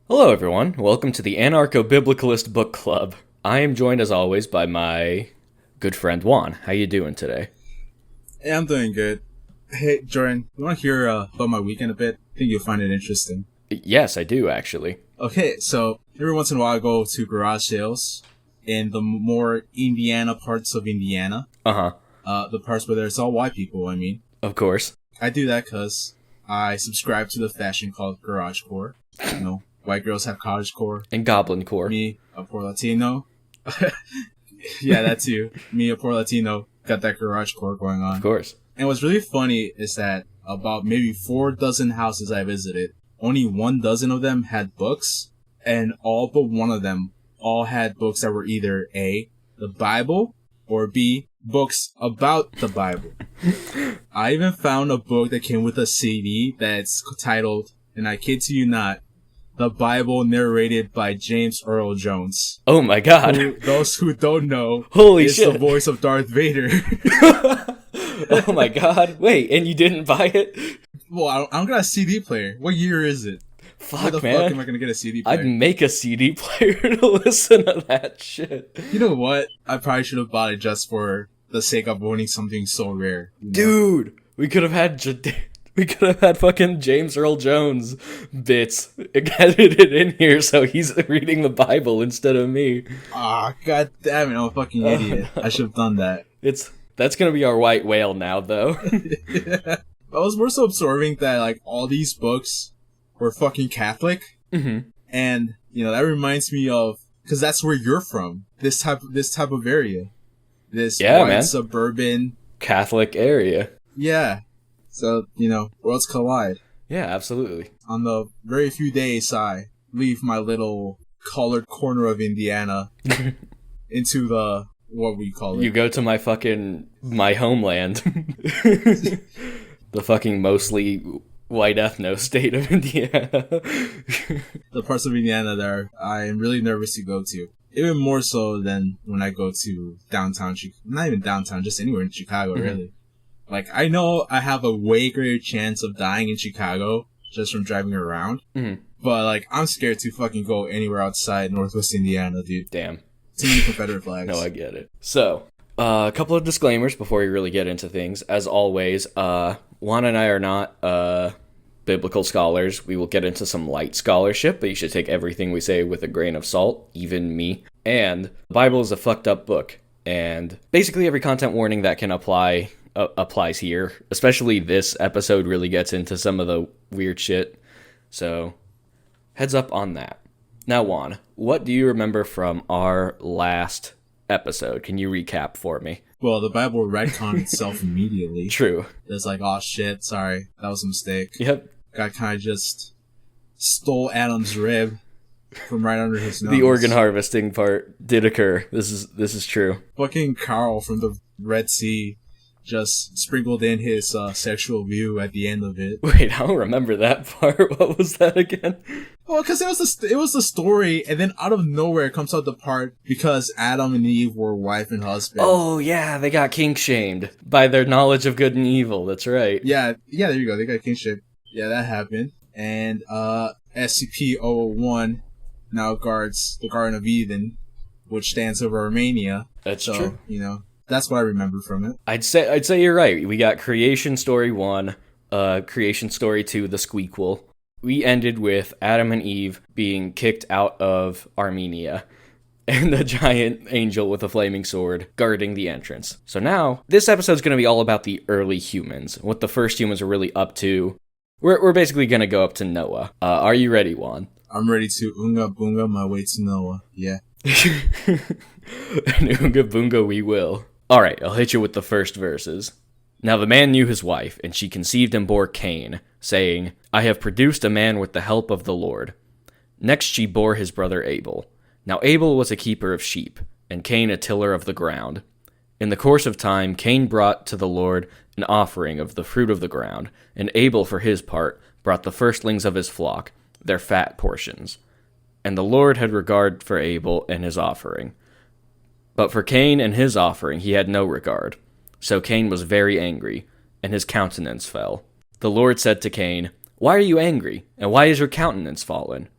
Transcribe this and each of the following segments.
Hello, everyone. Welcome to the Anarcho-Biblicalist Book Club. I am joined, as always, by my good friend Juan. How you doing today? Hey, I'm doing good. Hey, Jordan, you want to hear about my weekend a bit? I think you'll find it interesting. Yes, I do, actually. Okay, so every once in a while I go to garage sales in the more Indiana parts of Indiana. The parts where there's all white people, I mean. Of course. I do that because I subscribe to the fashion called garage core. You know, white girls have cottage core. And goblin core. Me, a poor Latino. Yeah, that too. Me, a poor Latino, got that garage core going on. Of course. And what's really funny is that about maybe 4 dozen houses I visited, only 1 dozen of them had books, and all but one of them all had books that were either A, the Bible, or B, books about the Bible. I even found a book that came with a CD that's titled, and I kid you not, The Bible Narrated by James Earl Jones. Oh my god. Those who don't know, Holy is shit. the voice of Darth Vader. Oh my god. Wait, and you didn't buy it? Well, I don't got a CD player. What year is it? Fuck, Where the man. fuck am I gonna get a CD player? I'd make a CD player to listen to that shit. You know what? I probably should have bought it just for the sake of owning something so rare. You know? Dude, we could have had fucking James Earl Jones bits edited in here so he's reading the Bible instead of me. Ah, god damn it, I'm a fucking idiot. No. I should have done that. That's gonna be our white whale now, though. I was more so absorbing that, like, all these books were fucking Catholic. Mm-hmm. And, you know, that reminds me of, because that's where you're from. This type of area. This white, man. Suburban Catholic area. Yeah. So, you know, worlds collide. Yeah, absolutely. On the very few days I leave my little colored corner of Indiana into the, what we call it. You go to my homeland. The fucking mostly white ethno state of Indiana. The parts of Indiana that I am really nervous to go to. Even more so than when I go to downtown Chicago. Not even downtown, just anywhere in Chicago, really. Like, I know I have a way greater chance of dying in Chicago just from driving around. Mm-hmm. But, like, I'm scared to fucking go anywhere outside Northwest Indiana, dude. Damn. Too many Confederate flags. No, I get it. So, a couple of disclaimers before we really get into things. As always, Juan and I are not biblical scholars. We will get into some light scholarship, but you should take everything we say with a grain of salt, even me. And the Bible is a fucked up book. And basically every content warning that can apply applies here. Especially this episode really gets into some of the weird shit. So, heads up on that. Now, Juan, what do you remember from our last episode? Can you recap for me? Well, the Bible retconned itself immediately. True. It's like, oh shit, sorry, that was a mistake. Yep. God kind of just stole Adam's rib from right under his nose. The organ harvesting part did occur. This is true. Fucking Carl from the Red Sea just sprinkled in his sexual view at the end of it. Wait, I don't remember that part. What was that again? Well, because it was the story, and then out of nowhere comes out the part because Adam and Eve were wife and husband. Oh yeah, they got kink shamed by their knowledge of good and evil. That's right. Yeah, there you go. They got kingship. Yeah, that happened. And SCP-001 now guards the Garden of Eden, which stands over Armenia. That's so, true. You know, that's what I remember from it. I'd say you're right. We got Creation Story 1, Creation Story 2, the Squeakquel. We ended with Adam and Eve being kicked out of Armenia and the giant angel with a flaming sword guarding the entrance. So now, this episode's going to be all about the early humans, what the first humans were really up to. We're basically going to go up to Noah. Are you ready, Juan? I'm ready to Oonga Boonga my way to Noah. Yeah. And Oonga Boonga we will. Alright, I'll hit you with the first verses. Now the man knew his wife, and she conceived and bore Cain, saying, I have produced a man with the help of the Lord. Next she bore his brother Abel. Now Abel was a keeper of sheep, and Cain a tiller of the ground. In the course of time, Cain brought to the Lord an offering of the fruit of the ground, and Abel for his part brought the firstlings of his flock, their fat portions. And the Lord had regard for Abel and his offering. But for Cain and his offering he had no regard. So Cain was very angry, and his countenance fell. The Lord said to Cain, Why are you angry, and why is your countenance fallen?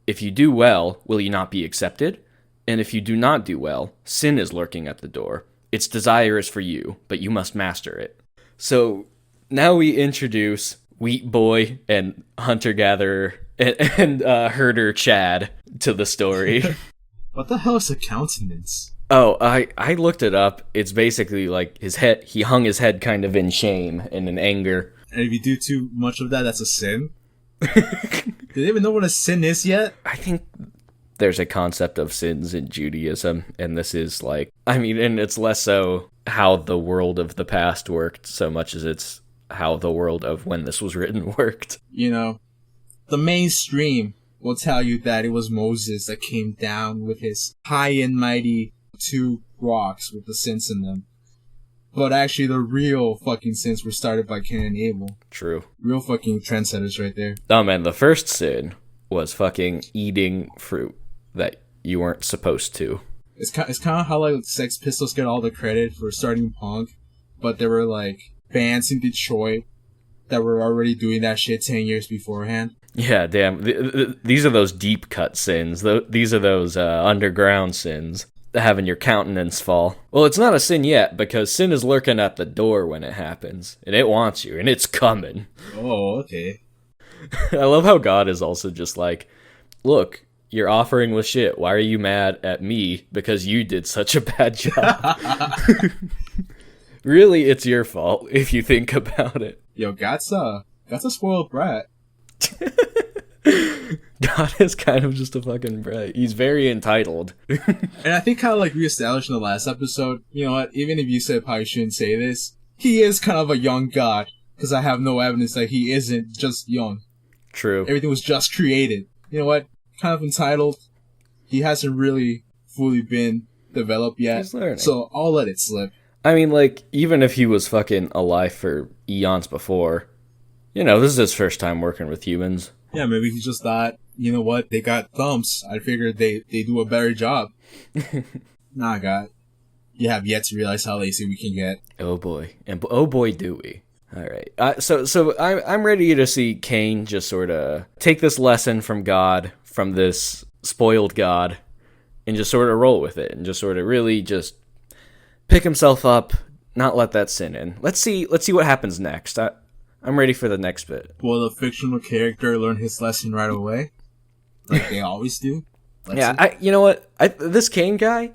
If you do well, will you not be accepted? And if you do not do well, sin is lurking at the door. Its desire is for you, but you must master it. So now we introduce Wheat Boy and Hunter-Gatherer and Herder Chad to the story. What the hell is a countenance? Oh, I looked it up. It's basically like his head, he hung his head kind of in shame and in anger. And if you do too much of that, that's a sin? Do they even know what a sin is yet? I think there's a concept of sins in Judaism, and this is like, I mean, and it's less so how the world of the past worked so much as it's how the world of when this was written worked. You know, the mainstream will tell you that it was Moses that came down with his high and mighty 2 rocks with the sins in them. But actually, the real fucking sins were started by Cain and Abel. True. Real fucking trendsetters right there. Oh man, the first sin was fucking eating fruit that you weren't supposed to. It's kind of how like Sex Pistols get all the credit for starting punk, but there were like bands in Detroit that were already doing that shit 10 years beforehand. Yeah, damn. These are those deep cut sins. These are those underground sins. Having your countenance fall. Well, it's not a sin yet, because sin is lurking at the door when it happens. And it wants you, and it's coming. Oh, okay. I love how God is also just like, look, your offering was shit. Why are you mad at me because you did such a bad job? Really, it's your fault if you think about it. Yo, God's a spoiled brat. God is kind of just a fucking brat. He's very entitled. And I think kind of like we established in the last episode, you know what, even if you said probably shouldn't say this, he is kind of a young God, because I have no evidence that he isn't just young. True. Everything was just created. You know what, kind of entitled. He hasn't really fully been developed yet. He's learning. So I'll let it slip. I mean, like, even if he was fucking alive for eons before, you know, this is his first time working with humans. Yeah, maybe he just thought, you know what, they got thumbs. I figured they do a better job. Nah, God. You have yet to realize how lazy we can get. Oh boy. And oh boy do we. Alright. So I'm ready to see Cain just sort of take this lesson from God, from this spoiled God, and just sort of roll with it. And just sort of really just pick himself up, not let that sin in. Let's see what happens next. I'm ready for the next bit. Will the fictional character learn his lesson right away? Like they always do? You know what? This Cain guy,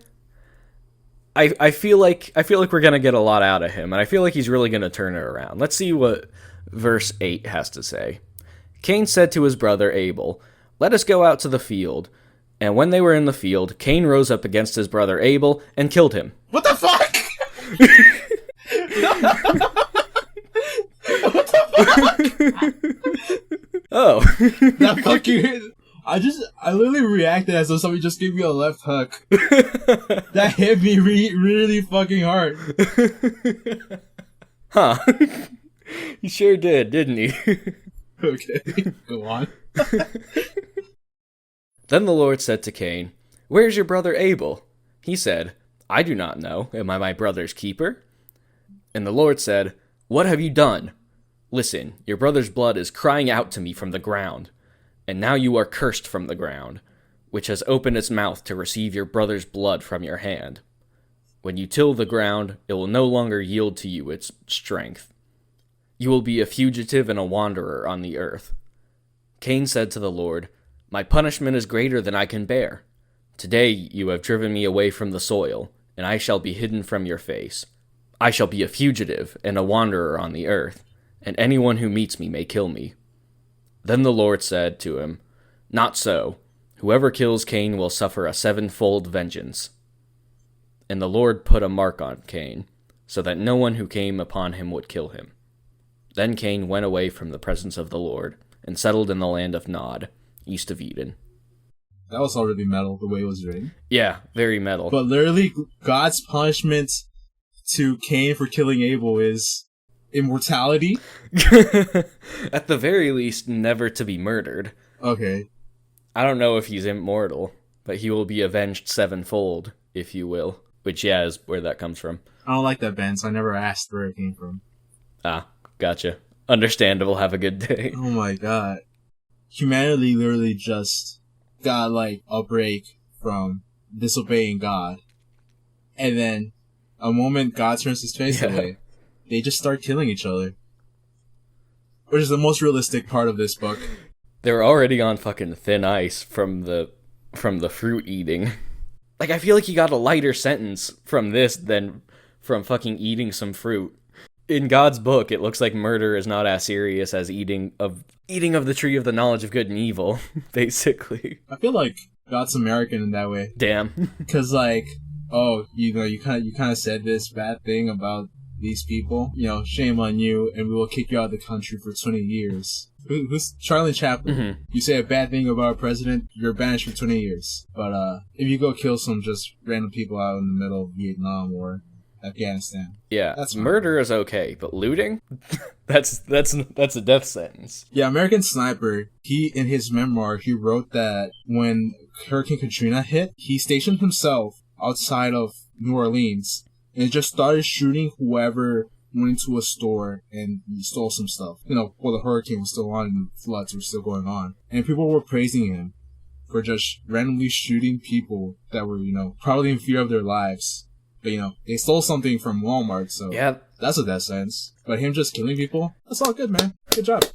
I feel like we're gonna get a lot out of him, and I feel like he's really gonna turn it around. Let's see what verse 8 has to say. Cain said to his brother Abel, "Let us go out to the field." And when they were in the field, Cain rose up against his brother Abel and killed him. What the fuck? What the fuck? Oh. That fucking... I literally reacted as though somebody just gave me a left hook. That hit me really fucking hard. Huh. He sure did, didn't he? Okay, go on. Then the Lord said to Cain, "Where's your brother Abel?" He said, "I do not know. Am I my brother's keeper?" And the Lord said, "What have you done? Listen, your brother's blood is crying out to me from the ground. And now you are cursed from the ground, which has opened its mouth to receive your brother's blood from your hand. When you till the ground, it will no longer yield to you its strength. You will be a fugitive and a wanderer on the earth." Cain said to the Lord, "My punishment is greater than I can bear. Today you have driven me away from the soil, and I shall be hidden from your face. I shall be a fugitive and a wanderer on the earth, and anyone who meets me may kill me." Then the Lord said to him, "Not so. Whoever kills Cain will suffer a 7-fold vengeance." And the Lord put a mark on Cain, so that no one who came upon him would kill him. Then Cain went away from the presence of the Lord, and settled in the land of Nod, east of Eden. That was already metal, the way it was written. Yeah, very metal. But literally, God's punishment to Cain for killing Abel is immortality. At the very least, never to be murdered. Okay. I don't know if he's immortal, but he will be avenged 7-fold, if you will. Which, yeah, is where that comes from. I don't like that, Ben, so I never asked where it came from. Ah, gotcha. Understandable, have a good day. Oh my god. Humanity literally just got like a break from disobeying God, and then a moment God turns his face away, they just start killing each other. Which is the most realistic part of this book. They're already on fucking thin ice from the fruit eating. Like, I feel like you got a lighter sentence from this than from fucking eating some fruit. In God's book, it looks like murder is not as serious as eating of the tree of the knowledge of good and evil, basically. I feel like God's American in that way. Damn. Because, like, oh, you kind of said this bad thing about these people. Shame on you, and we will kick you out of the country for 20 years. Who's Charlie Chaplin? Mm-hmm. You say a bad thing about a president, you're banished for 20 years. But if you go kill some just random people out in the middle of Vietnam or Afghanistan, that's murder is okay, but looting, that's a death sentence. Yeah, American Sniper. In his memoir, he wrote that when Hurricane Katrina hit, he stationed himself outside of New Orleans and just started shooting whoever went into a store and stole some stuff. While the hurricane was still on and the floods were still going on. And people were praising him for just randomly shooting people that were, probably in fear of their lives. But, they stole something from Walmart, so that's a death sentence. But him just killing people, that's all good, man. Good job.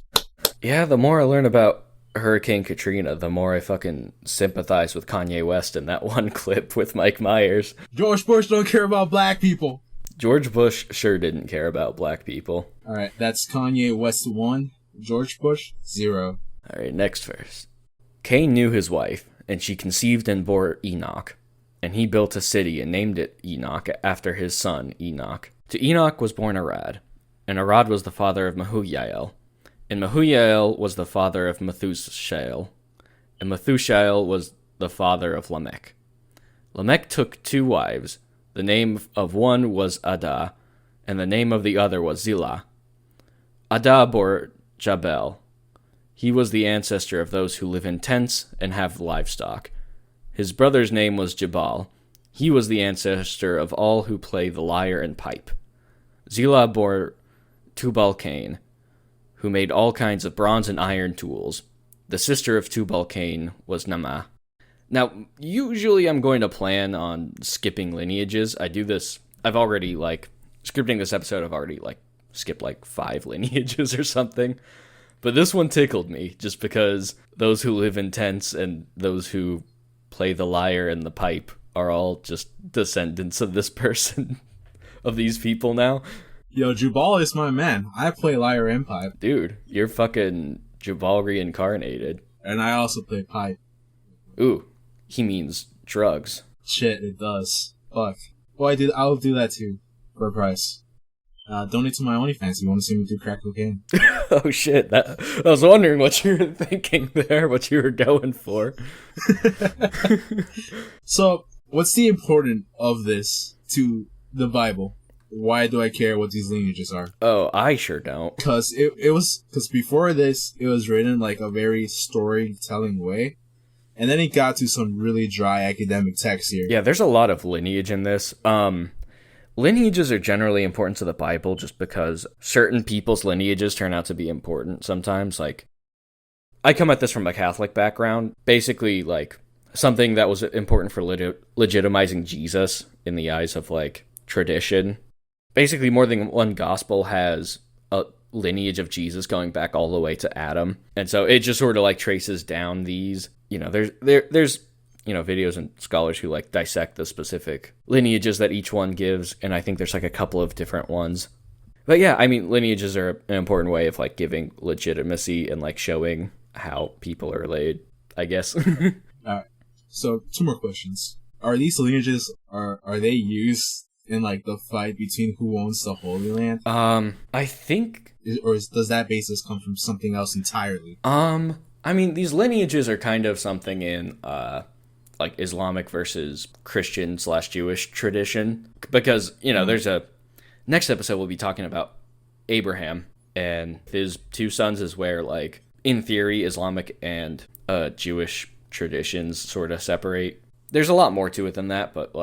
Yeah, the more I learn about Hurricane Katrina, the more I fucking sympathize with Kanye West in that one clip with Mike Myers. George Bush don't care about black people. George Bush sure didn't care about black people. Alright, that's Kanye West 1, George Bush 0. Alright, next verse. Cain knew his wife, and she conceived and bore Enoch. And he built a city and named it Enoch after his son Enoch. To Enoch was born Arad, and Arad was the father of Mehujael. And Mehujael was the father of Methushael, and Methushael was the father of Lamech. Lamech took 2 wives. The name of one was Adah, and the name of the other was Zillah. Adah bore Jabal. He was the ancestor of those who live in tents and have livestock. His brother's name was Jabal. He was the ancestor of all who play the lyre and pipe. Zillah bore Tubal-Cain, who made all kinds of bronze and iron tools. The sister of Tubal-Cain was Naamah. Now, usually I'm going to plan on skipping lineages. I do this, scripting this episode, I've already, skipped, 5 lineages or something. But this one tickled me, just because those who live in tents and those who play the lyre and the pipe are all just descendants of this person, of these people now. Yo, Jubal is my man. I play lyre and pipe. Dude, you're fucking Jubal reincarnated. And I also play pipe. Ooh, he means drugs. Shit, it does. Fuck. Well, I'll do that too, for a price. Donate to my OnlyFans if you want to see me do crack cocaine. Oh shit, I was wondering what you were thinking there, what you were going for. So, what's the importance of this to the Bible? Why do I care what these lineages are? Oh, I sure don't. Because before this, it was written like a very storytelling way. And then it got to some really dry academic text here. Yeah, there's a lot of lineage in this. Lineages are generally important to the Bible just because certain people's lineages turn out to be important sometimes. I come at this from a Catholic background. Basically, something that was important for legitimizing Jesus in the eyes of, tradition. Basically, more than one gospel has a lineage of Jesus going back all the way to Adam. And so it just sort of, traces down these, there's videos and scholars who dissect the specific lineages that each one gives, and I think there's a couple of different ones. But yeah, I mean, lineages are an important way of giving legitimacy and showing how people are related, I guess. Alright, so 2 more questions. Are these lineages, are they used in the fight between who owns the Holy Land? I think... does that basis come from something else entirely? I mean, these lineages are kind of something in, Islamic versus Christian/Jewish tradition. Because, there's next episode we'll be talking about Abraham, and his 2 sons is where, in theory, Islamic and Jewish traditions sort of separate. There's a lot more to it than that, but,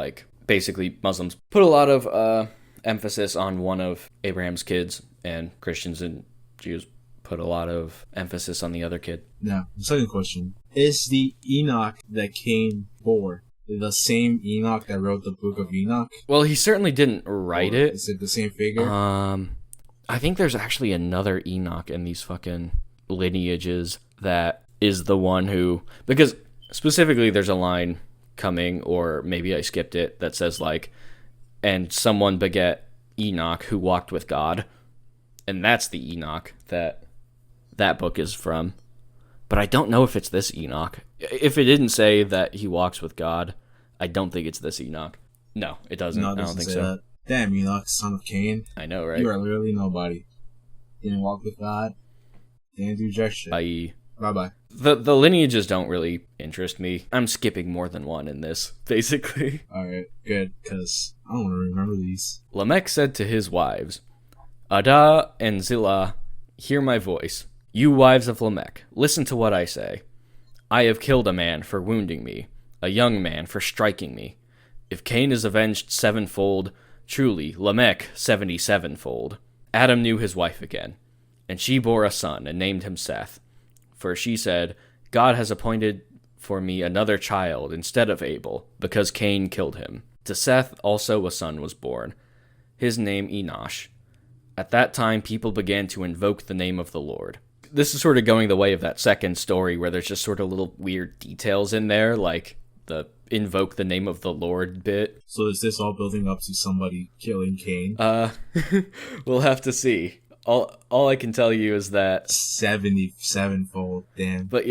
basically Muslims put a lot of emphasis on one of Abraham's kids, and Christians and Jews put a lot of emphasis on the other kid. Now, second question. Is the Enoch that Cain bore the same Enoch that wrote the Book of Enoch? Well, he certainly didn't write it. Is it the same figure? I think there's actually another Enoch in these fucking lineages that is the one who... Because specifically there's a line coming, or maybe I skipped it, that says like, and someone beget Enoch who walked with God. And that's the Enoch that book is from. But I don't know if it's this Enoch. If it didn't say that he walks with God, I don't think it's this Enoch. No, it doesn't. No, it I don't doesn't think say so. that. Damn, Enoch, son of Cain. I know, right? You are literally nobody. Didn't walk with God. Didn't do jack shit. Bye-bye. The lineages don't really interest me. I'm skipping more than one in this, basically. Alright, good, because I don't want to remember these. Lamech said to his wives, Adah and Zillah, hear my voice. You wives of Lamech, listen to what I say. I have killed a man for wounding me, a young man for striking me. If Cain is avenged sevenfold, truly Lamech 77-fold. Adam knew his wife again, and she bore a son and named him Seth. For she said, God has appointed for me another child instead of Abel, because Cain killed him. To Seth also a son was born, his name Enosh. At that time people began to invoke the name of the Lord. This is sort of going the way of that second story where there's just sort of little weird details in there, like the invoke the name of the Lord bit. So is this all building up to somebody killing Cain? We'll have to see. All I can tell you is that 77-fold, damn. But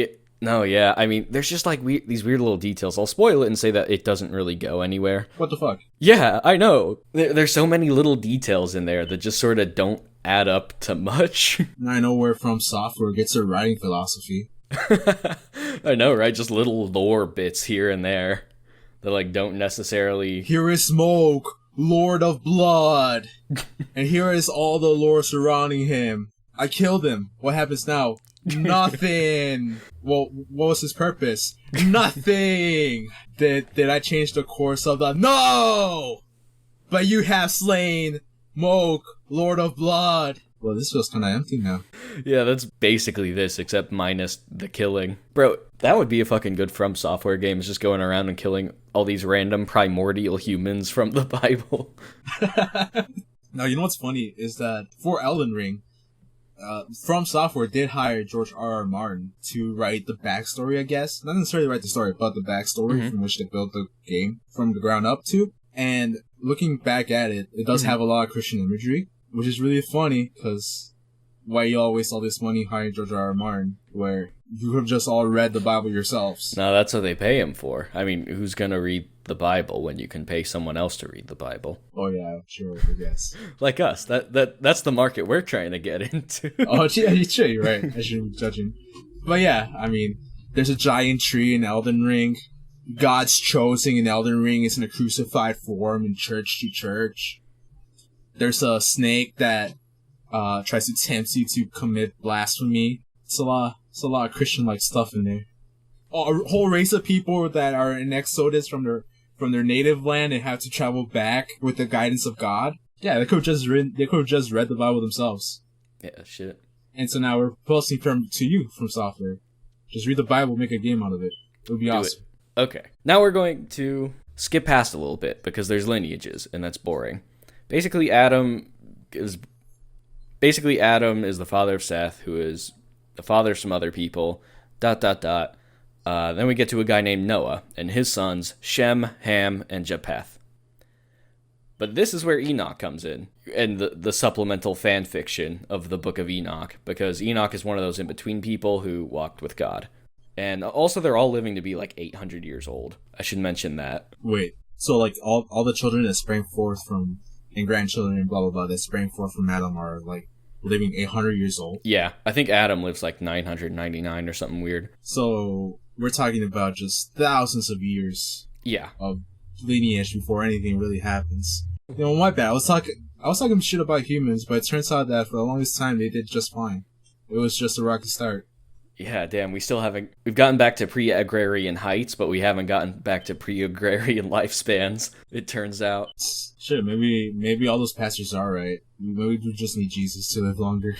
I mean, there's just like these weird little details. I'll spoil it and say that it doesn't really go anywhere. What the fuck? Yeah, I know. There's so many little details in there that just sort of don't add up to much. I know where From Software gets their writing philosophy. I know, right? Just little lore bits here and there that like don't necessarily... Here is Smoke, Lord of Blood. And here is all the lore surrounding him. I killed him. What happens now? Nothing. Well, what was his purpose? Nothing. Did I change the course of the... No! But you have slain Smoke, Lord of Blood. Well, this feels kind of empty now. Yeah, that's basically this, except minus the killing. Bro, that would be a fucking good From Software game, is just going around and killing all these random primordial humans from the Bible. Now, you know what's funny is that for Elden Ring, From Software did hire George R.R. Martin to write the backstory, I guess. Not necessarily write the story, but the backstory from which they built the game from the ground up to. And looking back at it, it does have a lot of Christian imagery, which is really funny, because why you all waste all this money hiring George R.R. Martin, where you have just all read the Bible yourselves. No, that's what they pay him for. I mean, who's gonna read the Bible when you can pay someone else to read the Bible? Oh yeah, sure, I guess. Like us. That's the market we're trying to get into. Oh, yeah, sure, you're right. I shouldn't be judging. But yeah, I mean, there's a giant tree in Elden Ring. God's chosen in Elden Ring is in a crucified form in church to church. There's a snake that tries to tempt you to commit blasphemy. It's a lot of Christian-like stuff in there. A whole race of people that are in Exodus from their native land and have to travel back with the guidance of God. Yeah, they could have just read the Bible themselves. Yeah, shit. And so now we're posting to you From Software. Just read the Bible, make a game out of it. It would be awesome. Okay. Now we're going to skip past a little bit because there's lineages and that's boring. Basically, Adam is the father of Seth, who is the father of some other people. ... Then we get to a guy named Noah and his sons Shem, Ham, and Japheth. But this is where Enoch comes in, and the supplemental fan fiction of the Book of Enoch, because Enoch is one of those in-between people who walked with God. And also they're all living to be like 800 years old. I should mention that. Wait, so like all the children that sprang forth from, and grandchildren and blah blah blah that sprang forth from Adam are like living 800 years old? Yeah, I think Adam lives like 999 or something weird. So we're talking about just thousands of years. Yeah. Of lineage before anything really happens. You know, my bad. I was talking shit about humans, but it turns out that for the longest time they did just fine. It was just a rocky start. Yeah, damn, we've gotten back to pre-agrarian heights, but we haven't gotten back to pre-agrarian lifespans, it turns out. Shit, maybe all those pastors are right. Maybe we just need Jesus to live longer.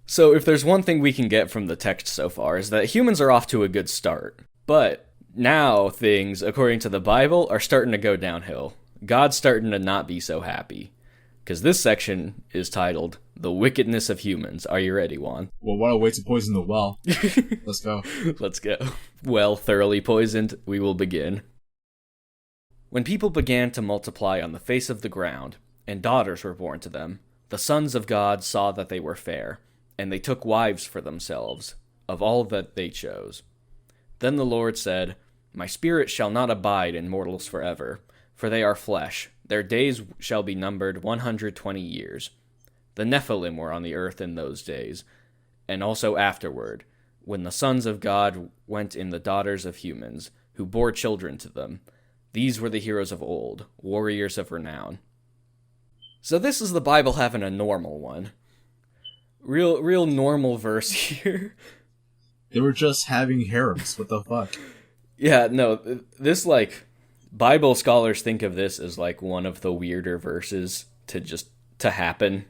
So if there's one thing we can get from the text so far is that humans are off to a good start. But now things, according to the Bible, are starting to go downhill. God's starting to not be so happy. Because this section is titled, The Wickedness of Humans. Are you ready, Juan? Well, what a way to poison the well. Let's go. Let's go. Well, thoroughly poisoned, we will begin. When people began to multiply on the face of the ground, and daughters were born to them, the sons of God saw that they were fair, and they took wives for themselves, of all that they chose. Then the Lord said, My spirit shall not abide in mortals forever, for they are flesh. Their days shall be numbered 120 years. The Nephilim were on the earth in those days, and also afterward, when the sons of God went in the daughters of humans, who bore children to them. These were the heroes of old, warriors of renown. So this is the Bible having a normal one. Real normal verse here. They were just having harems. What the fuck? Yeah, no, this, like, Bible scholars think of this as, like, one of the weirder verses to happen.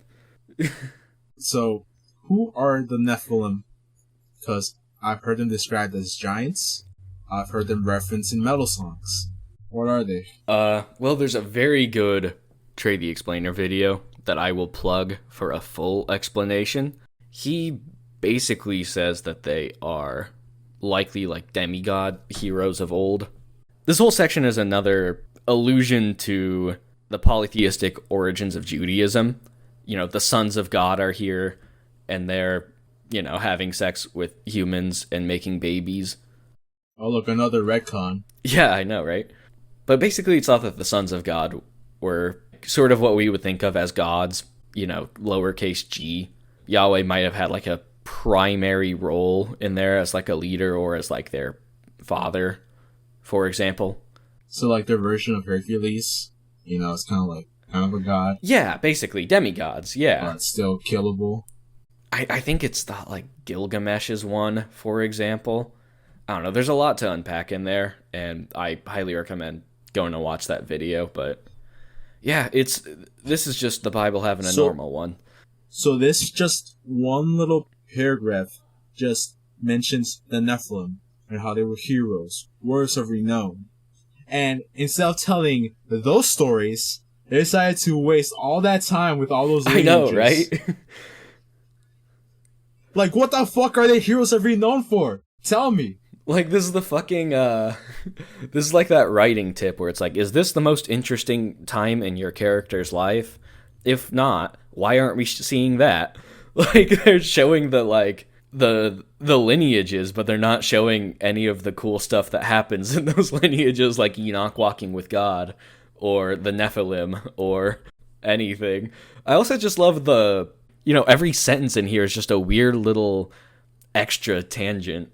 So, who are the Nephilim? Because I've heard them described as giants. I've heard them referenced in metal songs. What are they? Well, there's a very good Trey the Explainer video that I will plug for a full explanation. He basically says that they are likely like demigod heroes of old. This whole section is another allusion to the polytheistic origins of Judaism. You know, the sons of God are here, and they're, you know, having sex with humans and making babies. Oh, look, another retcon. Yeah, I know, right? But basically it's thought that the sons of God were sort of what we would think of as gods, you know, lowercase g. Yahweh might have had like a primary role in there as like a leader or as like their father, for example. So like their version of Hercules, you know, it's kind of a god. Yeah, basically demigods, yeah. But still killable. I think it's the, like, Gilgamesh is one, for example. I don't know, there's a lot to unpack in there, and I highly recommend going to watch that video, but yeah, this is just the Bible having a normal one. So this just one little paragraph just mentions the Nephilim and how they were heroes, warriors of renown. And instead of telling those stories, they decided to waste all that time with all those lineages. I know, right? Like, what the fuck are they heroes of renown for? Tell me. Like, this is the fucking, this is like that writing tip where it's like, is this the most interesting time in your character's life? If not, why aren't we seeing that? Like, they're showing the, like, the lineages, but they're not showing any of the cool stuff that happens in those lineages, like Enoch walking with God, or the Nephilim, or anything. I also just love the, you know, every sentence in here is just a weird little extra tangent.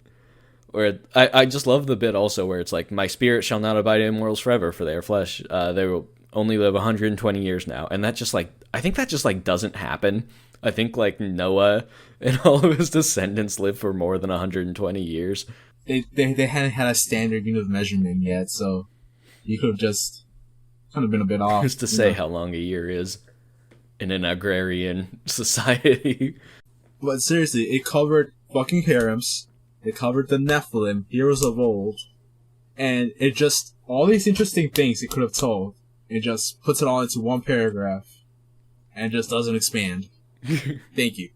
Where I just love the bit also where it's like, my spirit shall not abide in mortals forever, for they are flesh. They will only live 120 years now. And that just, like, I think that just, like, doesn't happen. I think, like, Noah and all of his descendants live for more than 120 years. They hadn't had a standard unit of measurement yet, so you could have just kind of been a bit off. Just to say how long a year is in an agrarian society. But seriously, it covered fucking harems. It covered the Nephilim, heroes of old, and it just, all these interesting things it could have told, it just puts it all into one paragraph, and just doesn't expand. Thank you,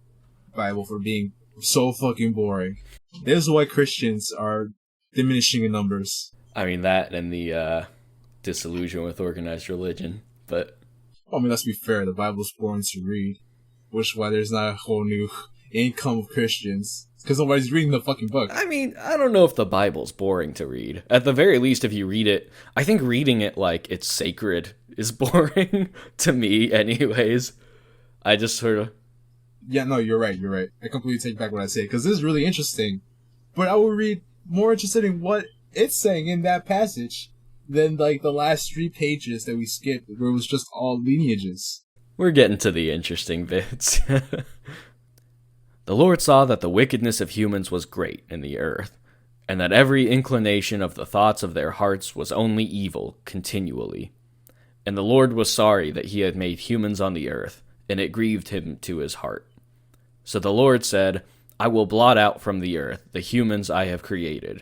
Bible, for being so fucking boring. This is why Christians are diminishing in numbers. I mean, that and the disillusion with organized religion, but... I mean, let's be fair, the Bible's boring to read, which is why there's not a whole new income of Christians. Because nobody's reading the fucking book. I mean, I don't know if the Bible's boring to read. At the very least, if you read it, I think reading it like it's sacred is boring to me anyways. I just sort of... Yeah, no, you're right. I completely take back what I say, because this is really interesting. But I will read more interested in what it's saying in that passage than, like, the last 3 pages that we skipped, where it was just all lineages. We're getting to the interesting bits. The Lord saw that the wickedness of humans was great in the earth, and that every inclination of the thoughts of their hearts was only evil continually. And the Lord was sorry that he had made humans on the earth, and it grieved him to his heart. So the Lord said, I will blot out from the earth the humans I have created,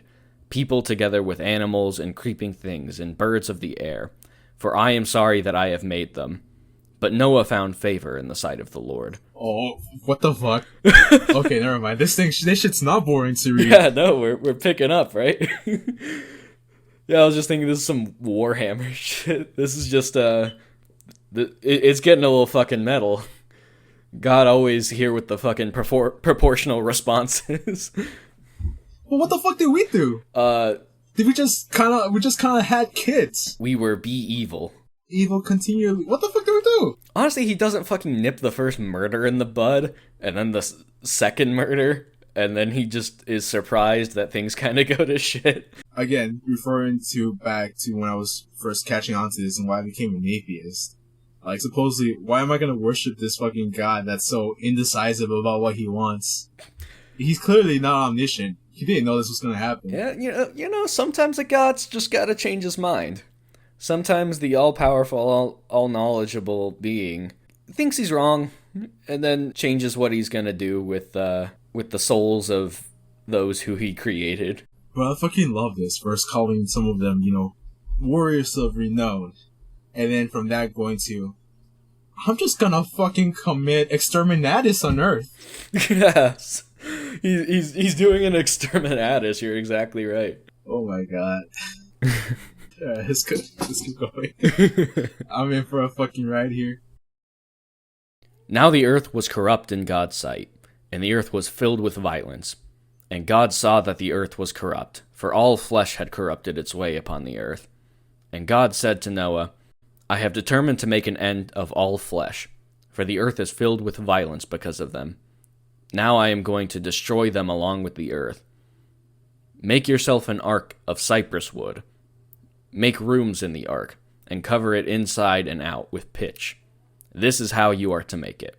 people together with animals and creeping things and birds of the air, for I am sorry that I have made them. But Noah found favor in the sight of the Lord. Oh, what the fuck? Okay, never mind. This shit's not boring to read. Yeah, no, we're picking up, right? Yeah, I was just thinking this is some Warhammer shit. This is just, it's getting a little fucking metal. God always here with the fucking proportional responses. Well, what the fuck did we do? We just kind of had kids. We were be evil. Evil continually. What the fuck did we do? Honestly, he doesn't fucking nip the first murder in the bud, and then the second murder, and then he just is surprised that things kind of go to shit. Again, referring back to when I was first catching on to this and why I became an atheist. Like, supposedly, why am I gonna worship this fucking god that's so indecisive about what he wants? He's clearly not omniscient. He didn't know this was gonna happen. Yeah, you know, sometimes a god's just gotta change his mind. Sometimes the all-powerful, all-knowledgeable being thinks he's wrong, and then changes what he's gonna do with the souls of those who he created. Bro, I fucking love this. First calling some of them, warriors of renown. And then from that going to, I'm just gonna fucking commit Exterminatus on Earth. Yes. He's doing an Exterminatus, you're exactly right. Oh my god. Let's keep going. I'm in for a fucking ride here. Now the earth was corrupt in God's sight, and the earth was filled with violence. And God saw that the earth was corrupt, for all flesh had corrupted its way upon the earth. And God said to Noah, I have determined to make an end of all flesh, for the earth is filled with violence because of them. Now I am going to destroy them along with the earth. Make yourself an ark of cypress wood. Make rooms in the ark, and cover it inside and out with pitch. This is how you are to make it.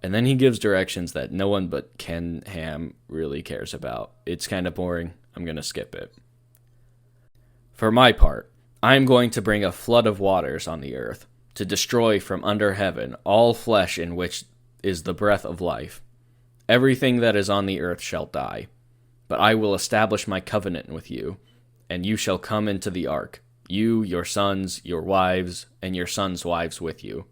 And then he gives directions that no one but Ken Ham really cares about. It's kind of boring. I'm going to skip it. For my part, I am going to bring a flood of waters on the earth, to destroy from under heaven all flesh in which is the breath of life. Everything that is on the earth shall die. But I will establish my covenant with you, and you shall come into the ark, you, your sons, your wives, and your sons' wives with you.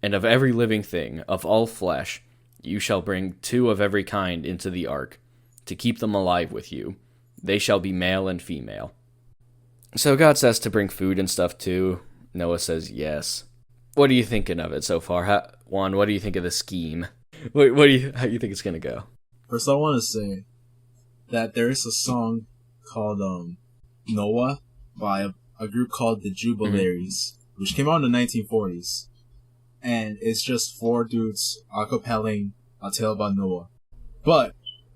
And of every living thing, of all flesh, you shall bring 2 of every kind into the ark, to keep them alive with you. They shall be male and female. So God says to bring food and stuff too. Noah says yes. What are you thinking of it so far? Juan, what do you think of the scheme? How do you think it's going to go? First, I want to say that there is a song called Noah by a group called the Jubilaries, which came out in the 1940s. And it's just 4 dudes acapelling a tale about Noah. But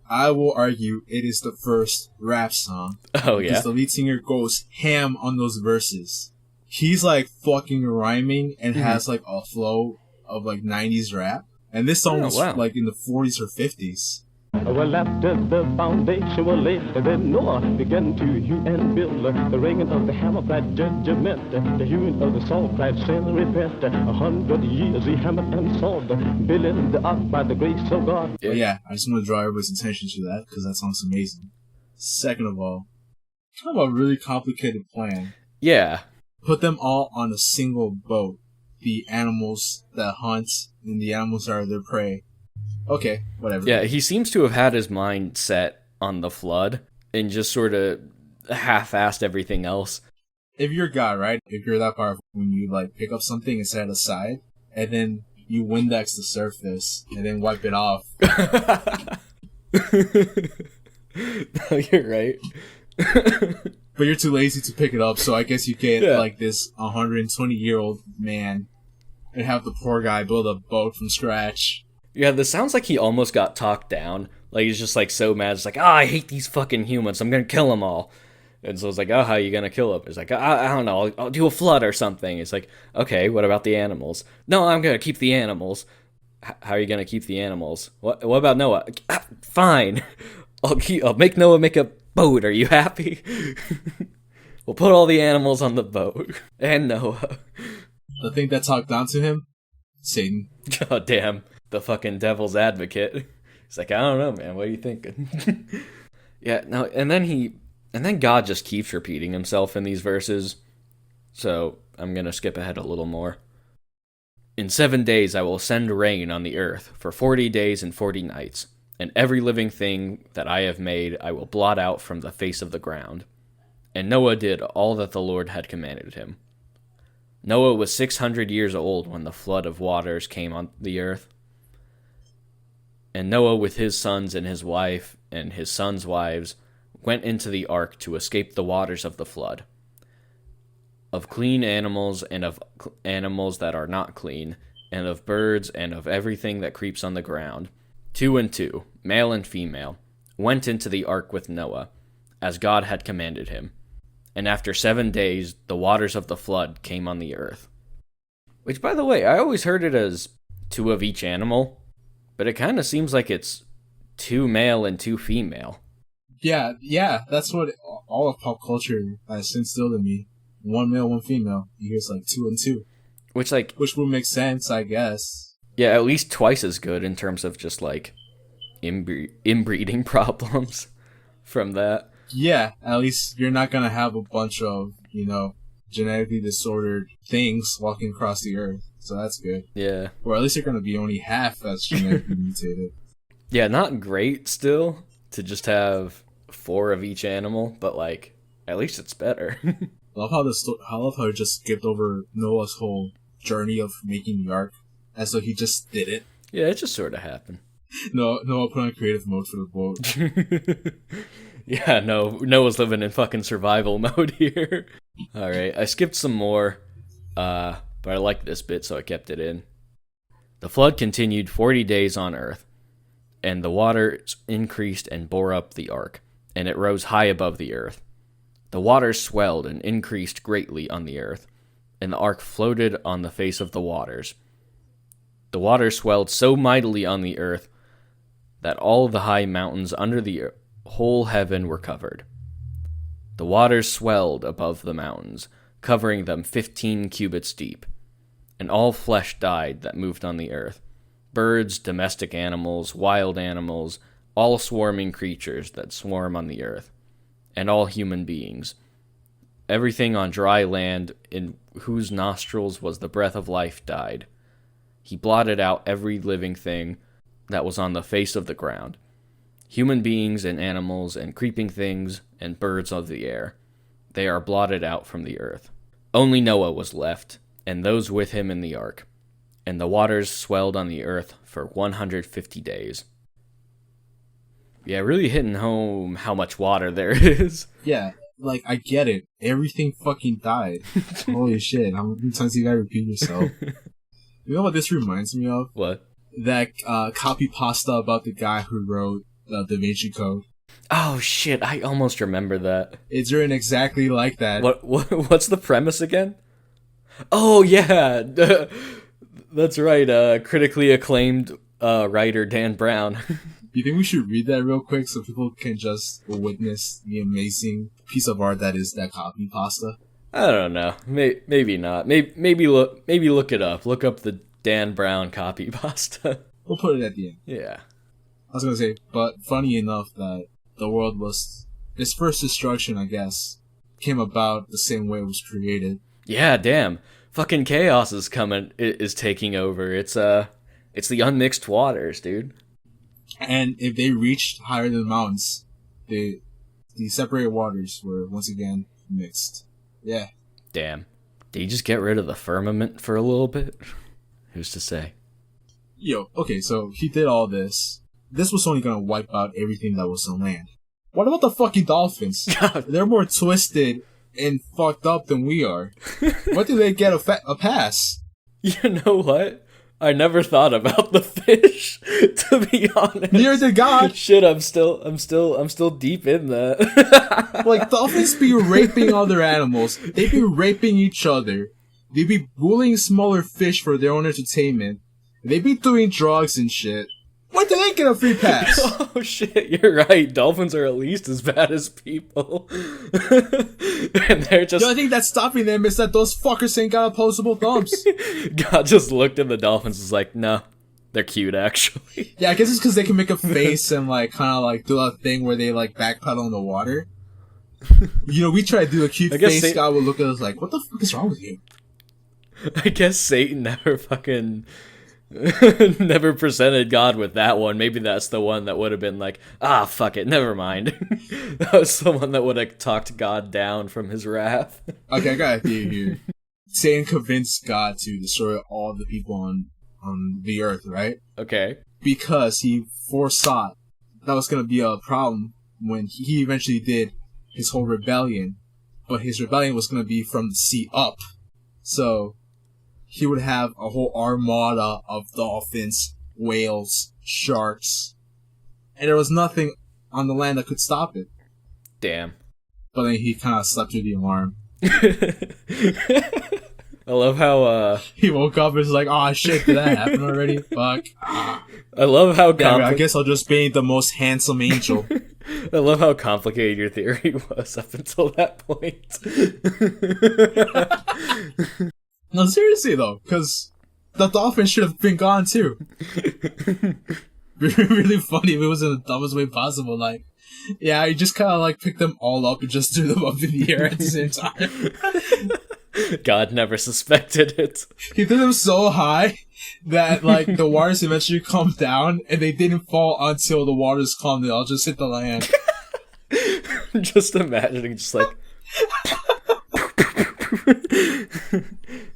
I will argue it is the first rap song. Oh, yeah? Because the lead singer goes ham on those verses. He's like fucking rhyming and has like a flow of like 90s rap. And this song was like in the 40s or 50s. Well, after the foundation was laid, then Noah began to hew and build. The ringing of the hammer cried judgment, the hewing of the saw cried sin and repent. 100 years he hammered and sawed, building the ark by the grace of God. Yeah, I just want to draw everybody's attention to that, because that song's amazing. Second of all, kind of a really complicated plan. Yeah. Put them all on a single boat. The animals that hunt, and the animals that are their prey. Okay, whatever. Yeah, he seems to have had his mind set on the flood and just sort of half-assed everything else. If you're God, right? If you're that powerful, when you like pick up something and set it aside, and then you Windex the surface and then wipe it off. No, you're right. But you're too lazy to pick it up, so I guess you get like this 120-year-old man and have the poor guy build a boat from scratch. Yeah, this sounds like he almost got talked down. Like, he's just, like, so mad. It's like, I hate these fucking humans. I'm gonna kill them all. And so it's like, how are you gonna kill them? It's like, I don't know. I'll do a flood or something. It's like, okay, what about the animals? No, I'm gonna keep the animals. How are you gonna keep the animals? What about Noah? Fine. I'll make Noah make a boat. Are you happy? We'll put all the animals on the boat. And Noah. The thing that talked down to him? Satan. God damn. the fucking devil's advocate. He's like, I don't know, man. What are you thinking? Yeah, no, and then God just keeps repeating himself in these verses. So I'm going to skip ahead a little more. In 7 days I will send rain on the earth for 40 days and 40 nights, and every living thing that I have made I will blot out from the face of the ground. And Noah did all that the Lord had commanded him. Noah was 600 years old when the flood of waters came on the earth. And Noah with his sons and his wife and his sons' wives went into the ark to escape the waters of the flood. Of clean animals and of animals that are not clean, and of birds and of everything that creeps on the ground, 2 and 2, male and female, went into the ark with Noah, as God had commanded him. And after 7 days, the waters of the flood came on the earth. Which, by the way, I always heard it as 2 of each animal, but it kind of seems like it's 2 male and 2 female. Yeah, that's what all of pop culture has instilled in me. 1 male, 1 female. You hear it's like 2 and 2. Which would make sense, I guess. Yeah, at least twice as good in terms of just, like, inbreeding problems from that. Yeah, at least you're not gonna have a bunch of, genetically disordered things walking across the earth. So that's good. Yeah. Or at least you're gonna be only half as genetically mutated. Yeah, not great still to just have 4 of each animal, but, like, at least it's better. I love how it just skipped over Noah's whole journey of making the ark, as though he just did it. Yeah, it just sort of happened. Noah put on creative mode for the boat. Yeah, Noah's living in fucking survival mode here. Alright, I skipped some more, but I liked this bit, so I kept it in. The flood continued 40 days on earth, and the waters increased and bore up the ark, and it rose high above the earth. The waters swelled and increased greatly on the earth, and the ark floated on the face of the waters. The waters swelled so mightily on the earth that all the high mountains under the whole heaven were covered. The waters swelled above the mountains, covering them 15 cubits deep, and all flesh died that moved on the earth, birds, domestic animals, wild animals, all swarming creatures that swarm on the earth, and all human beings. Everything on dry land in whose nostrils was the breath of life died. He blotted out every living thing that was on the face of the ground, human beings and animals and creeping things and birds of the air. They are blotted out from the earth. Only Noah was left, and those with him in the ark, and the waters swelled on the earth for 150 days. Yeah, really hitting home how much water there is. Yeah, like, I get it. Everything fucking died. Holy shit, how many times you gotta repeat yourself? You know what this reminds me of? What? That copy pasta about the guy who wrote Da Vinci Code. Oh shit, I almost remember that. It's written exactly like that. What's the premise again? Oh yeah, that's right, critically acclaimed writer Dan Brown. Do you think we should read that real quick so people can just witness the amazing piece of art that is that copy pasta? I don't know. Maybe not. Maybe look it up. Look up the Dan Brown copy pasta. We'll put it at the end. Yeah. I was gonna say, but funny enough that the world was... its first destruction, I guess, came about the same way it was created. Yeah, damn. Fucking chaos is coming. Is taking over. It's the unmixed waters, dude. And if they reached higher than the mountains, the separated waters were once again mixed. Yeah. Damn. Did you just get rid of the firmament for a little bit? Who's to say? Okay, so he did all this. This was only gonna wipe out everything that was on land. What about the fucking dolphins? They're more twisted and fucked up than we are. What do they get a pass? You know what? I never thought about the fish, to be honest. Near to God. Shit, I'm still deep in that. Like, dolphins be raping other animals. They be raping each other. They be bullying smaller fish for their own entertainment. They be doing drugs and shit. Why do they get a free pass? Oh shit, you're right. Dolphins are at least as bad as people. And they're just... The only thing that's stopping them is that those fuckers ain't got opposable thumbs. God just looked at the dolphins and was like, no, They're cute, actually. Yeah, I guess it's because they can make a face and like kind of like do a thing where they like backpedal in the water. You know, we try to do a cute face. God would look at us like, "What the fuck is wrong with you?" I guess Satan never fucking never presented God with that one. Maybe that's the one that would have been like, fuck it, never mind. That was the one that would have talked God down from his wrath. Okay, I got a theory here. Satan convinced God to destroy all the people on the earth, right? Okay. Because he foresaw that was going to be a problem when he eventually did his whole rebellion. But his rebellion was going to be from the sea up. So he would have a whole armada of dolphins, whales, sharks. And there was nothing on the land that could stop it. Damn. But then he kind of slept through the alarm. I love how he woke up and was like, "Oh shit, did that happen already? Fuck." I love how I guess I'll just be the most handsome angel. I love how complicated your theory was up until that point. No, seriously though, because the dolphin should have been gone too. Really funny if it was in the dumbest way possible. Like, yeah, he just kind of like picked them all up and just threw them up in the air at the same time. God never suspected it. He threw them so high that like the waters eventually calmed down, and they didn't fall until the waters calmed. They all just hit the land. Just imagining, just like,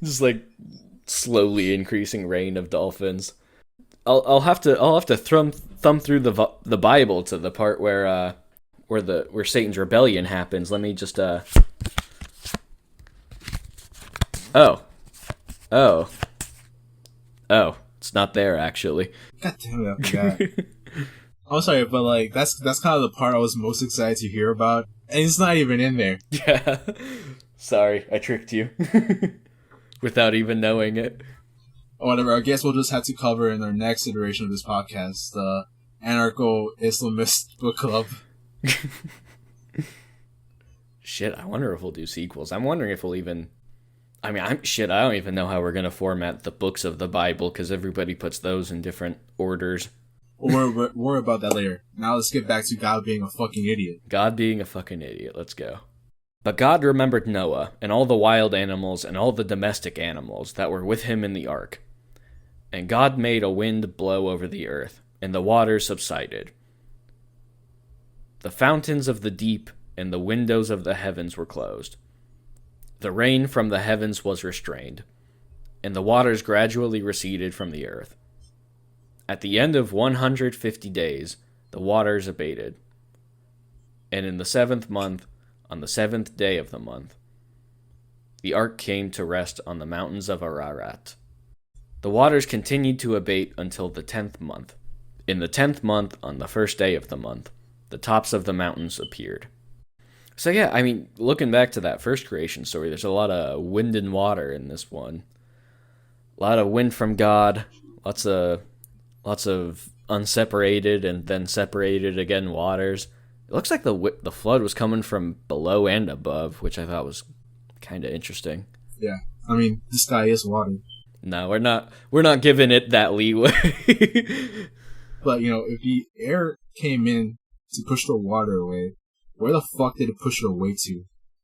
just like slowly increasing rain of dolphins. I'll have to thumb through the Bible to the part where Satan's rebellion happens. Let me just Oh, it's not there actually. God damn it, I forgot. I'm sorry, but like that's kind of the part I was most excited to hear about, and it's not even in there. Yeah, sorry, I tricked you without even knowing it. Whatever. I guess we'll just have to cover in our next iteration of this podcast, the Anarcho-Islamist book club. Shit, I wonder if we'll do sequels. I'm wondering if we'll even. I don't even know how we're going to format the books of the Bible, because everybody puts those in different orders. We'll worry about that later. Now let's get back to God being a fucking idiot. God being a fucking idiot. Let's go. But God remembered Noah, and all the wild animals, and all the domestic animals that were with him in the ark. And God made a wind blow over the earth, and the waters subsided. The fountains of the deep and the windows of the heavens were closed. The rain from the heavens was restrained, and the waters gradually receded from the earth. At the end of 150 days, the waters abated. And in the 7th month, on the 7th day of the month, the ark came to rest on the mountains of Ararat. The waters continued to abate until the 10th month. In the 10th month, on the 1st day of the month, the tops of the mountains appeared. So yeah, I mean, looking back to that first creation story, there's a lot of wind and water in this one. A lot of wind from God, lots of unseparated and then separated again waters. It looks like the flood was coming from below and above, which I thought was kind of interesting. Yeah, I mean, the sky is water. No, we're not giving it that leeway. But you know, if the air came in to push the water away, where the fuck did it push it away to?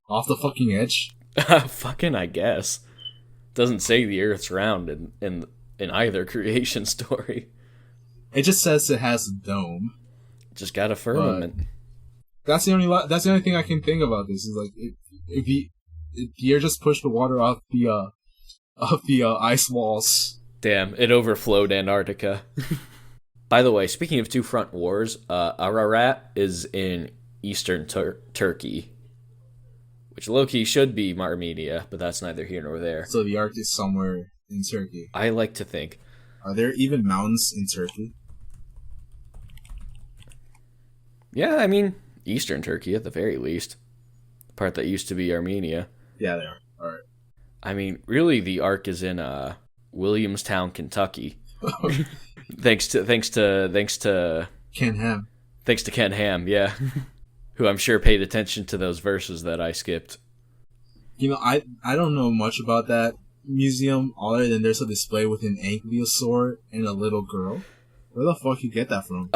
Off the fucking edge? Fucking, I guess. Doesn't say the Earth's round in either creation story. It just says it has a dome. Just got a firmament. That's the only thing I can think about this is like if the air just pushed the water off the ice walls. Damn, it overflowed Antarctica. By the way, speaking of two front wars, Ararat is in eastern Turkey, which low-key should be Armenia, but that's neither here nor there. So the Arctic is somewhere in Turkey. I like to think. Are there even mountains in Turkey? Yeah, I mean, eastern Turkey at the very least. The part that used to be Armenia. Yeah, they are. Alright. I mean, really, the Ark is in Williamstown, Kentucky. Thanks to Ken Ham. Thanks to Ken Ham, yeah. Who I'm sure paid attention to those verses that I skipped. You know, I don't know much about that, museum other than there's a display with an ankylosaur and a little girl? Where the fuck you get that from?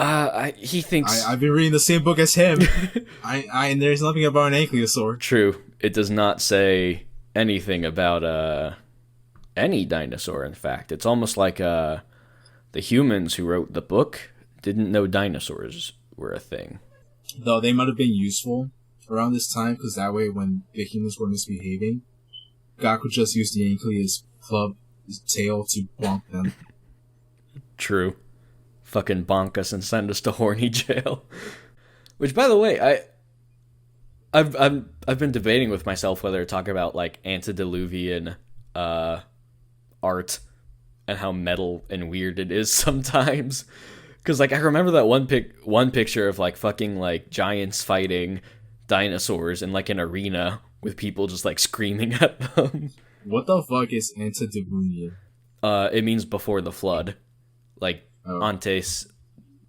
He thinks... I've been reading the same book as him. And there's nothing about an ankylosaur. True. It does not say anything about, any dinosaur, in fact. It's almost like, the humans who wrote the book didn't know dinosaurs were a thing. Though they might have been useful around this time, because that way when the humans were misbehaving, God could just use the ankly as club his tail to bonk them. True. Fucking bonk us and send us to horny jail. Which, by the way, I've been debating with myself whether to talk about like antediluvian art and how metal and weird it is sometimes. Because like I remember that one picture of like fucking like giants fighting dinosaurs in like an arena with people just like screaming at them. What the fuck is antediluvian? It means before the flood. Like, antes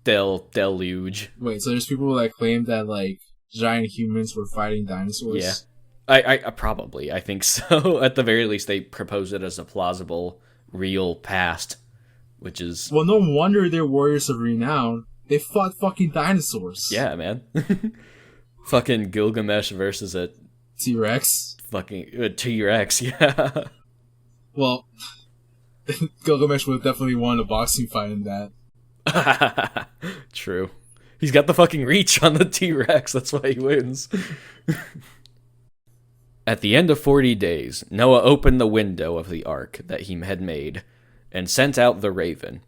del deluge. Wait, so there's people that claim that, like, giant humans were fighting dinosaurs? Yeah. I probably. I think so. At the very least, they propose it as a plausible, real past, which is... Well, no wonder they're warriors of renown. They fought fucking dinosaurs. Yeah, man. Fucking Gilgamesh versus a... T-Rex? Fucking... A T-Rex, yeah. Well... Gilgamesh would have definitely won a boxing fight in that. True. He's got the fucking reach on the T-Rex, that's why he wins. At the end of 40 days, Noah opened the window of the ark that he had made, and sent out the raven,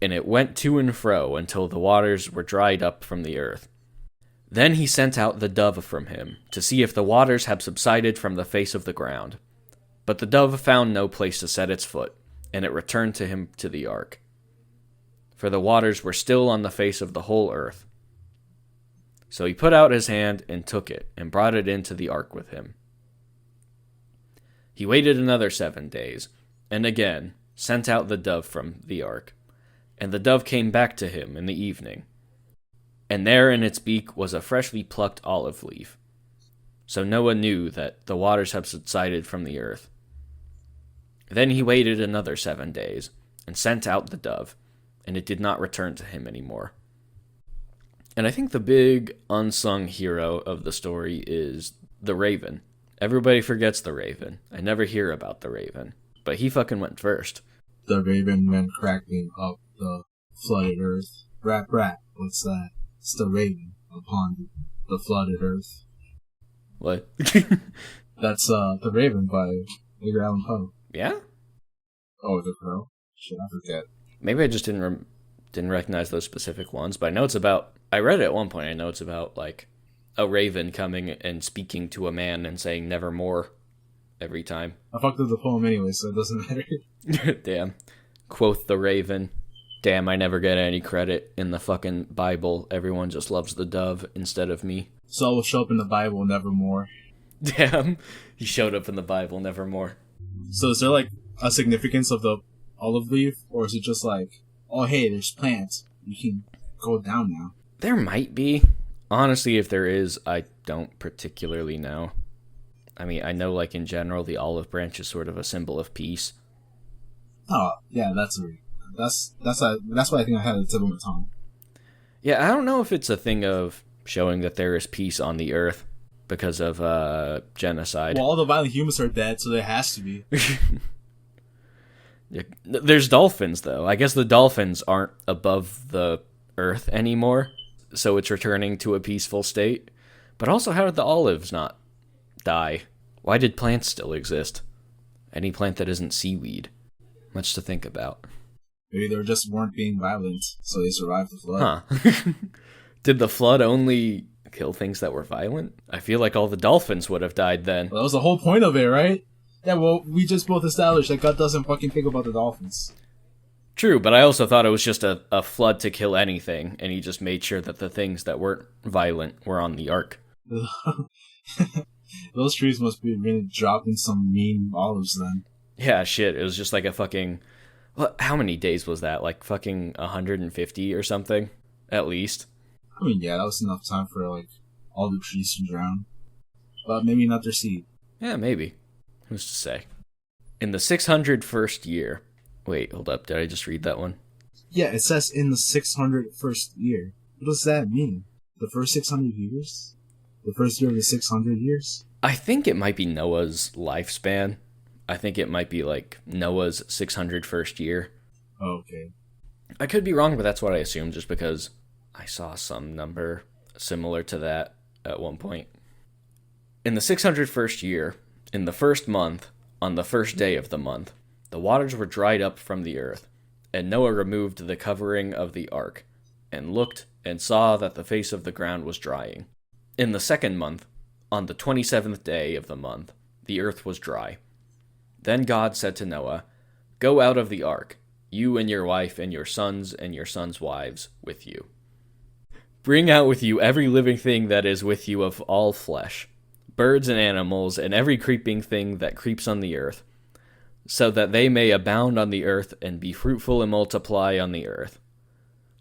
and it went to and fro until the waters were dried up from the earth. Then he sent out the dove from him, to see if the waters had subsided from the face of the ground. But the dove found no place to set its foot, and it returned to him to the ark. For the waters were still on the face of the whole earth. So he put out his hand and took it, and brought it into the ark with him. He waited another 7 days, and again sent out the dove from the ark. And the dove came back to him in the evening. And there in its beak was a freshly plucked olive leaf. So Noah knew that the waters had subsided from the earth. Then he waited another 7 days, and sent out the dove, and it did not return to him anymore. And I think the big unsung hero of the story is the raven. Everybody forgets the raven. I never hear about the raven, but he fucking went first. The raven went cracking up the flooded earth. Rap, rap, what's that? It's the raven upon the flooded earth. What? That's The Raven by Edgar Allan Poe. Yeah? Oh, The Crow? Shit, I forget. Maybe I just didn't recognize those specific ones, but I know it's about... I read it at one point. I know it's about, like, a raven coming and speaking to a man and saying nevermore every time. I fucked up the poem anyway, so it doesn't matter. Damn. Quoth the raven. Damn, I never get any credit in the fucking Bible. Everyone just loves the dove instead of me. So it will show up in the Bible nevermore. Damn. He showed up in the Bible nevermore. So is there, like, a significance of the olive leaf? Or is it just like, oh, hey, there's plants. You can go down now. There might be. Honestly, if there is, I don't particularly know. I mean, I know, like, in general, the olive branch is sort of a symbol of peace. Oh, yeah, that's why I think I had a tip of my tongue. Yeah, I don't know if it's a thing of showing that there is peace on the earth because of genocide. Well, all the violent humans are dead, so there has to be. Yeah, there's dolphins, though. I guess the dolphins aren't above the earth anymore, so it's returning to a peaceful state. But also, how did the olives not die? Why did plants still exist? Any plant that isn't seaweed. Much to think about. Maybe they just weren't being violent, so they survived the flood. Huh. Did the flood only kill things that were violent? I feel like all the dolphins would have died then. Well, that was the whole point of it, right? Yeah, well, we just both established that God doesn't fucking think about the dolphins. True, but I also thought it was just a flood to kill anything, and he just made sure that the things that weren't violent were on the ark. Those trees must be really dropping some mean olives then. Yeah, shit, it was just like a fucking... What? How many days was that? Like fucking 150 or something? At least. I mean, yeah, that was enough time for, like, all the trees to drown. But maybe not their seed. Yeah, maybe. Who's to say? In the 601st year. Wait, hold up. Did I just read that one? Yeah, it says in the 601st year. What does that mean? The first 600 years? The first year of the 600 years? I think it might be Noah's lifespan. I think it might be like Noah's 601st year. Oh, okay. I could be wrong, but that's what I assumed just because I saw some number similar to that at one point. In the 601st year, in the first month, on the first day of the month, the waters were dried up from the earth, and Noah removed the covering of the ark, and looked and saw that the face of the ground was drying. In the second month, on the 27th day of the month, the earth was dry. Then God said to Noah, "Go out of the ark, you and your wife and your sons wives with you. Bring out with you every living thing that is with you of all flesh, birds and animals, and every creeping thing that creeps on the earth, so that they may abound on the earth and be fruitful and multiply on the earth."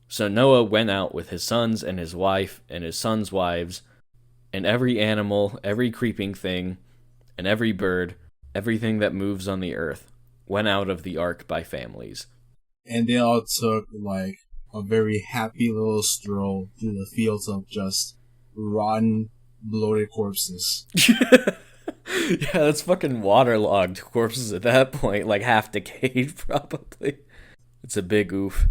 So Noah went out with his sons and his wife and his sons' wives, and every animal, every creeping thing, and every bird, everything that moves on the earth, went out of the ark by families. And they all took, like, a very happy little stroll through the fields of just rotten, bloated corpses. Yeah, that's fucking waterlogged corpses at that point, like half decayed probably. It's a big oof.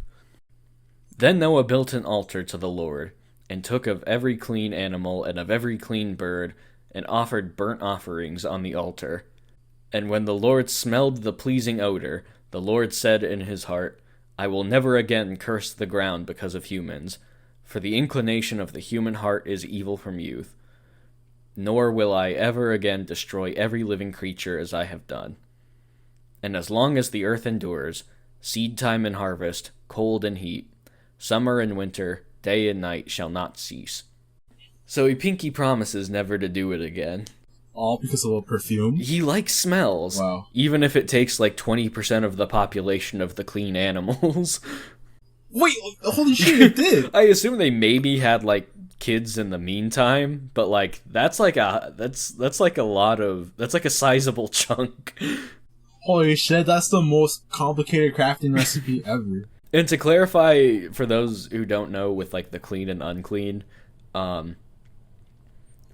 Then Noah built an altar to the Lord, and took of every clean animal and of every clean bird, and offered burnt offerings on the altar. And when the Lord smelled the pleasing odor, the Lord said in his heart, "I will never again curse the ground because of humans, for the inclination of the human heart is evil from youth. Nor will I ever again destroy every living creature as I have done. And as long as the earth endures, seed time and harvest, cold and heat, summer and winter, day and night shall not cease." So he pinky promises never to do it again. All because of a perfume? He likes smells. Wow. Even if it takes like 20% of the population of the clean animals. Wait, holy shit, it did! I assume they maybe had like kids in the meantime, but like that's like a sizable chunk. Holy shit, that's the most complicated crafting recipe ever. And to clarify for those who don't know with like the clean and unclean,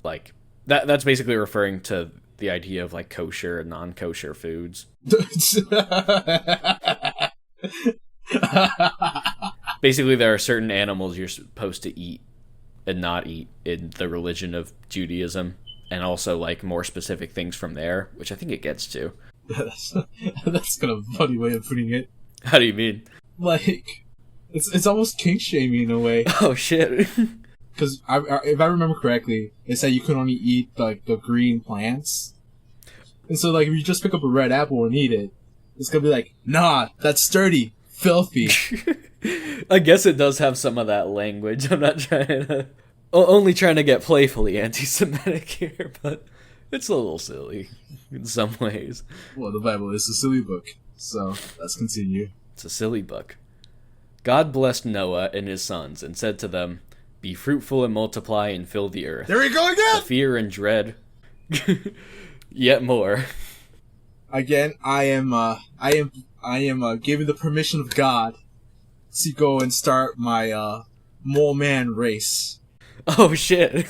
like that's basically referring to the idea of like kosher and non-kosher foods. Basically, there are certain animals you're supposed to eat and not eat in the religion of Judaism, and also like more specific things from there, which I think it gets to. That's kind of a funny way of putting it. How do you mean? Like, it's almost kink shaming in a way. Oh shit. Because if I remember correctly, it said you could only eat like the green plants, and so like if you just pick up a red apple and eat it, it's gonna be like, nah, that's sturdy, filthy. I guess it does have some of that language. I'm not trying to, only trying to get playfully anti-Semitic here, but it's a little silly in some ways. Well, the Bible is a silly book, so let's continue. It's a silly book. God blessed Noah and his sons and said to them, "Be fruitful and multiply and fill the earth." There we go again! The fear and dread. Yet more. Again, I am given the permission of God to go and start my mole man race. Oh shit.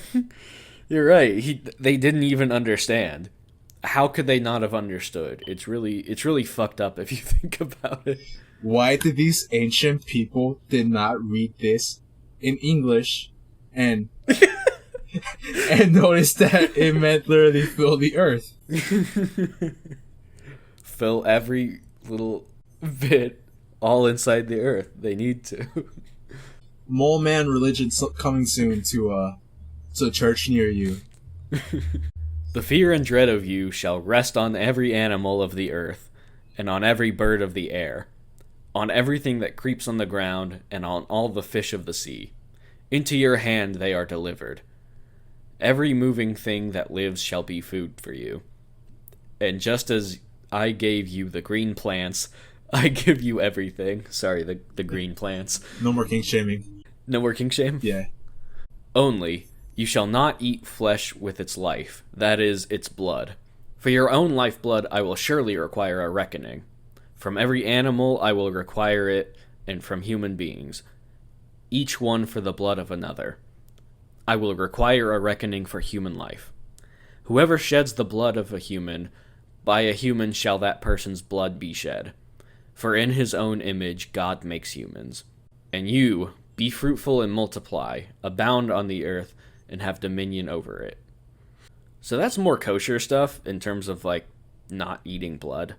You're right. They didn't even understand. How could they not have understood? It's really fucked up if you think about it. Why did these ancient people did not read this in English and and notice that it meant literally fill the earth? Fill every little bit all inside the earth. They need to. Mole man religion coming soon to a church near you. The fear and dread of you shall rest on every animal of the earth, and on every bird of the air, on everything that creeps on the ground, and on all the fish of the sea. Into your hand they are delivered. Every moving thing that lives shall be food for you. And just as I gave you the green plants, I give you everything. Sorry, the green plants. No more king shaming. No more king shame? Yeah. Only, you shall not eat flesh with its life, that is, its blood. For your own lifeblood I will surely require a reckoning. From every animal I will require it, and from human beings, each one for the blood of another. I will require a reckoning for human life. Whoever sheds the blood of a human, by a human shall that person's blood be shed. For in his own image God makes humans. And you, be fruitful and multiply, abound on the earth, and have dominion over it. So that's more kosher stuff in terms of, like, not eating blood.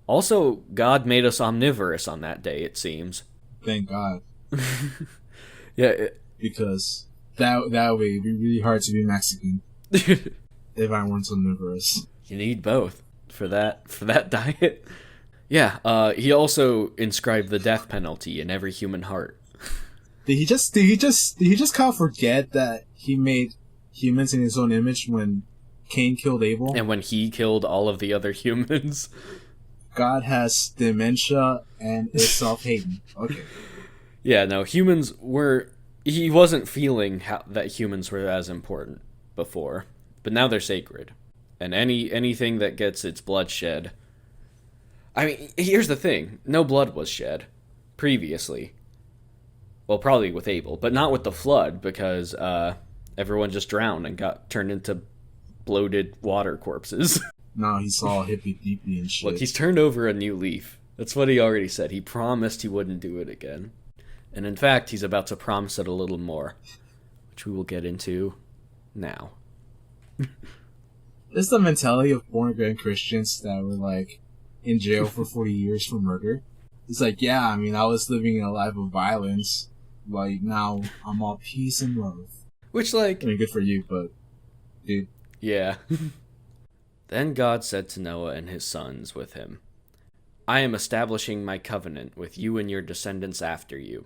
Also, God made us omnivorous on that day, it seems. Thank God. Yeah. Because that way it'd be really hard to be Mexican if I weren't omnivorous. You need both for that diet. Yeah, he also inscribed the death penalty in every human heart. Did he just kind of forget that he made humans in his own image when Cain killed Abel? And when he killed all of the other humans? God has dementia and is self-hating. Okay. Yeah, no, humans were... He wasn't feeling that humans were as important before. But now they're sacred. And anything that gets its blood shed... I mean, here's the thing. No blood was shed previously. Well, probably with Abel, but not with the flood, because everyone just drowned and got turned into bloated water corpses. No, he saw hippy deepy and shit. Look, he's turned over a new leaf. That's what he already said. He promised he wouldn't do it again. And in fact, he's about to promise it a little more, which we will get into now. This is the mentality of born-again Christians that were, like, in jail for 40 years for murder. It's like, yeah, I mean, I was living a life of violence. Like, now I'm all peace and love. Which, like... I mean, good for you, but... Dude. Yeah. Then God said to Noah and his sons with him, I am establishing my covenant with you and your descendants after you,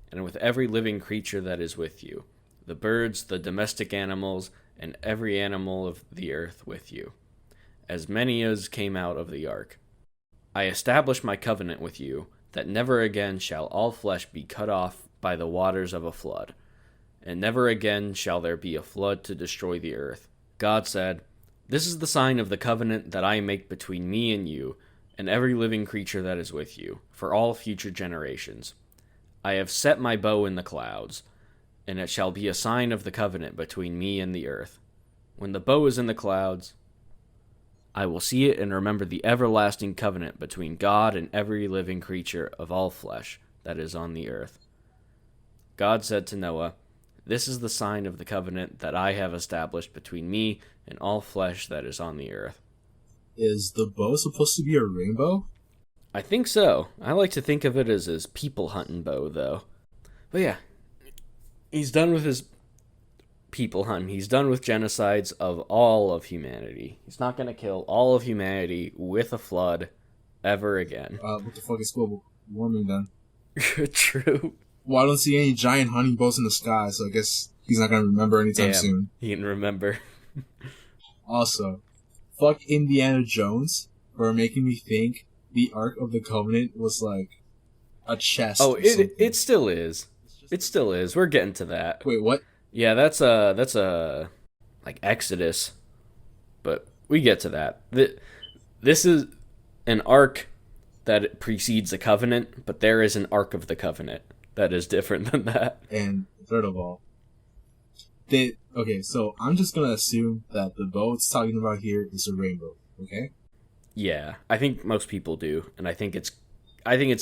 and with every living creature that is with you, the birds, the domestic animals, and every animal of the earth with you, as many as came out of the ark. I establish my covenant with you, that never again shall all flesh be cut off by the waters of a flood, and never again shall there be a flood to destroy the earth. God said, This is the sign of the covenant that I make between me and you, and every living creature that is with you, for all future generations. I have set my bow in the clouds, and it shall be a sign of the covenant between me and the earth. When the bow is in the clouds, I will see it and remember the everlasting covenant between God and every living creature of all flesh that is on the earth. God said to Noah, This is the sign of the covenant that I have established between me and all flesh that is on the earth. Is the bow supposed to be a rainbow? I think so. I like to think of it as his people hunting bow, though. But yeah, he's done with his people hunting. He's done with genocides of all of humanity. He's not going to kill all of humanity with a flood ever again. What the fuck is global warming then? True. Well, I don't see any giant hunting bows in the sky, so I guess he's not going to remember anytime soon. He can remember. Also, fuck Indiana Jones for making me think the Ark of the Covenant was like a chest. Oh, it still is. It still is. We're getting to that. Wait, what? Yeah, that's a like Exodus, but we get to that. This is an ark that precedes a covenant, but there is an Ark of the Covenant that is different than that. And third of all, okay, so I'm just gonna assume that the bow it's talking about here is a rainbow. Okay. Yeah, I think most people do, and I think it's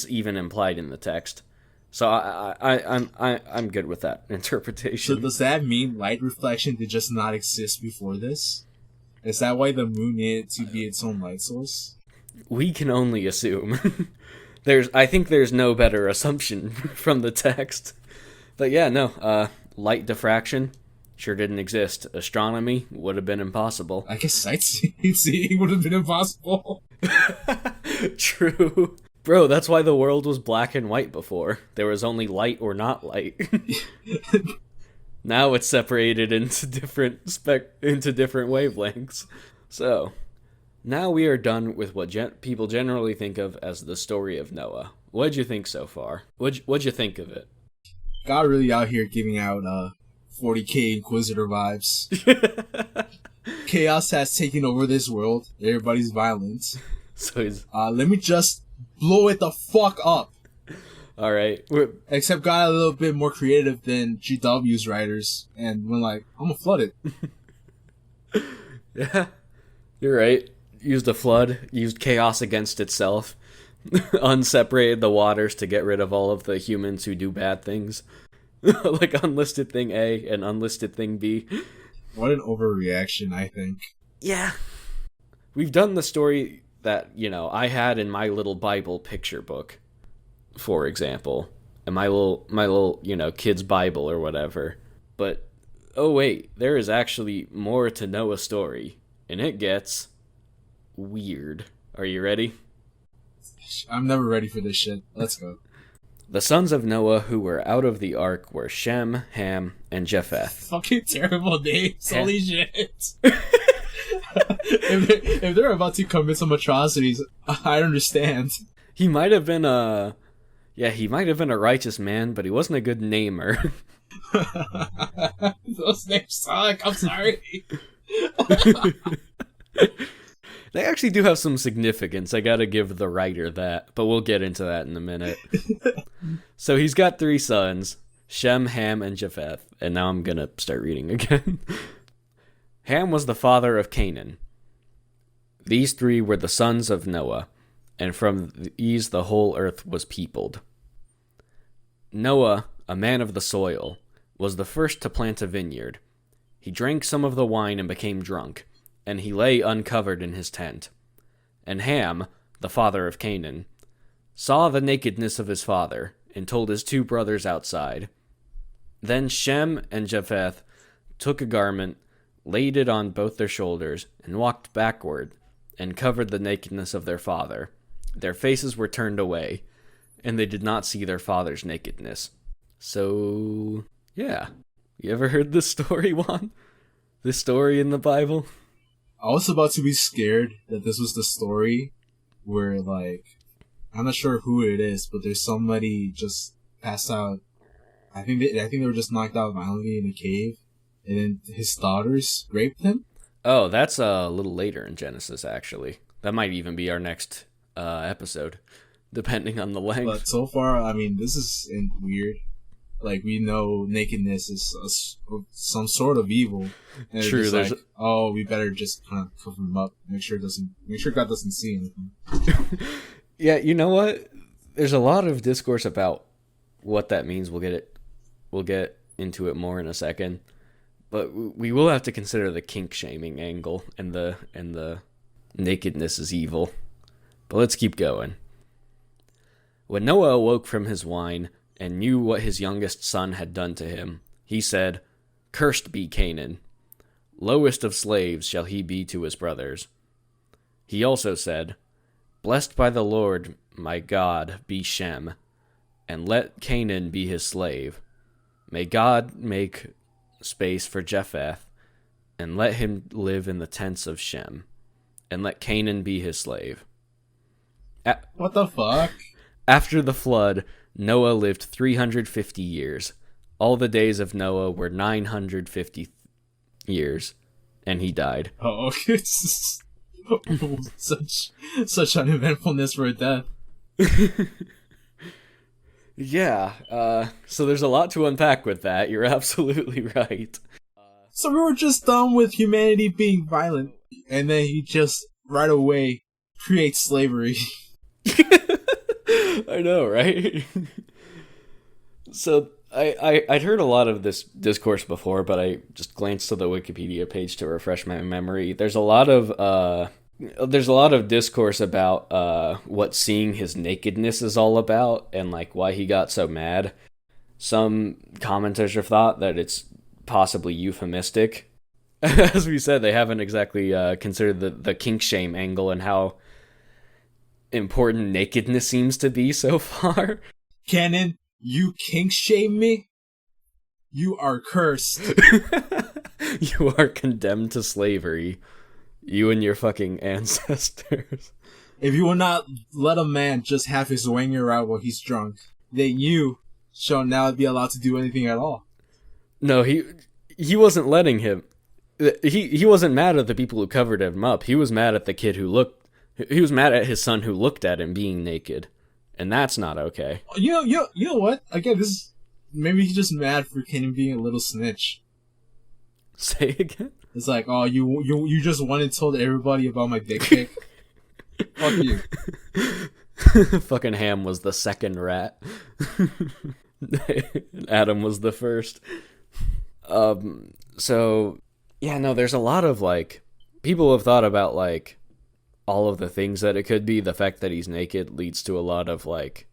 even implied in the text. So I'm good with that interpretation. So does that mean light reflection did just not exist before this? Is that why the moon needed to be its own light source? We can only assume. I think there's no better assumption from the text. But yeah, no, light diffraction sure didn't exist. Astronomy would have been impossible. I guess sightseeing would have been impossible. True. Bro, that's why the world was black and white before. There was only light or not light. Now it's separated into different wavelengths. So, now we are done with what people generally think of as the story of Noah. What'd you think so far? What'd you think of it? God really out here giving out 40k Inquisitor vibes. chaos has taken over this world. Everybody's violent. So he's let me just blow it the fuck up. all right. Except got a little bit more creative than GW's writers, and went like, I'm gonna flood it. Yeah, you're right. Used a flood, used chaos against itself, unseparated the waters to get rid of all of the humans who do bad things. Like unlisted thing A and unlisted thing B. What an overreaction, I think. Yeah. We've done the story that, I had in my little Bible picture book, for example. And my little, kid's Bible or whatever. But, oh wait, there is actually more to Noah's story. And it gets weird. Are you ready? I'm never ready for this shit. Let's go. The sons of Noah who were out of the ark were Shem, Ham, and Japheth. Fucking terrible names. Holy shit. if they're about to commit some atrocities, I understand. He might have been a righteous man, but he wasn't a good namer. Those names suck. I'm sorry. They actually do have some significance. I gotta give the writer that, but we'll get into that in a minute. So he's got 3 sons, Shem, Ham, and Japheth. And now I'm gonna start reading again. Ham was the father of Canaan. These 3 were the sons of Noah, and from these the whole earth was peopled. Noah, a man of the soil, was the first to plant a vineyard. He drank some of the wine and became drunk, and he lay uncovered in his tent. And Ham, the father of Canaan, saw the nakedness of his father, and told his 2 brothers outside. Then Shem and Japheth took a garment, laid it on both their shoulders, and walked backward, and covered the nakedness of their father. Their faces were turned away, and they did not see their father's nakedness. So, yeah. You ever heard this story, Juan? This story in the Bible? I was about to be scared that this was the story where, like, I'm not sure who it is, but there's somebody just passed out. I think they were just knocked out violently in a cave, and then his daughters raped him. Oh, that's a little later in Genesis, actually. That might even be our next episode, depending on the length. But so far, I mean, this is weird. Like, we know nakedness is some sort of evil. And true. There's like, we better just kind of cover him up. Make sure God doesn't see anything. Yeah, you know what? There's a lot of discourse about what that means. We'll get into it more in a second. But we will have to consider the kink shaming angle and the nakedness is evil. But let's keep going. When Noah awoke from his wine and knew what his youngest son had done to him, he said, "Cursed be Canaan. Lowest of slaves shall he be to his brothers." He also said, "Blessed by the Lord my God be Shem, and let Canaan be his slave. May God make space for Japheth, and let him live in the tents of Shem, and let Canaan be his slave." What the fuck? After the flood, Noah lived 350 years. All the days of Noah were 950 years, and he died. Oh, okay. such uneventfulness for a death. Yeah, so there's a lot to unpack with that. You're absolutely right. So we were just done with humanity being violent, and then he just, right away, creates slavery. I know, right? So, I'd heard a lot of this discourse before, but I just glanced to the Wikipedia page to refresh my memory. There's a lot of discourse about what seeing his nakedness is all about, and like why he got so mad. Some commenters have thought that it's possibly euphemistic. As we said, they haven't exactly considered the kink shame angle and how important nakedness seems to be so far. Canon, you kink shame me? You are cursed. You are condemned to slavery. You and your fucking ancestors. If you will not let a man just have his wanger out while he's drunk, then you shall now be allowed to do anything at all. No, he wasn't letting him. he wasn't mad at the people who covered him up. He was mad at the kid who looked. He was mad at his son who looked at him being naked, and that's not okay. You know what? Again, maybe he's just mad for Cain being a little snitch. Say again. It's like, oh, you just went and told everybody about my dick pic. Fuck you. Fucking Ham was the second rat. Adam was the first. So yeah, no, there's a lot of like people have thought about like all of the things that it could be. The fact that he's naked leads to a lot of like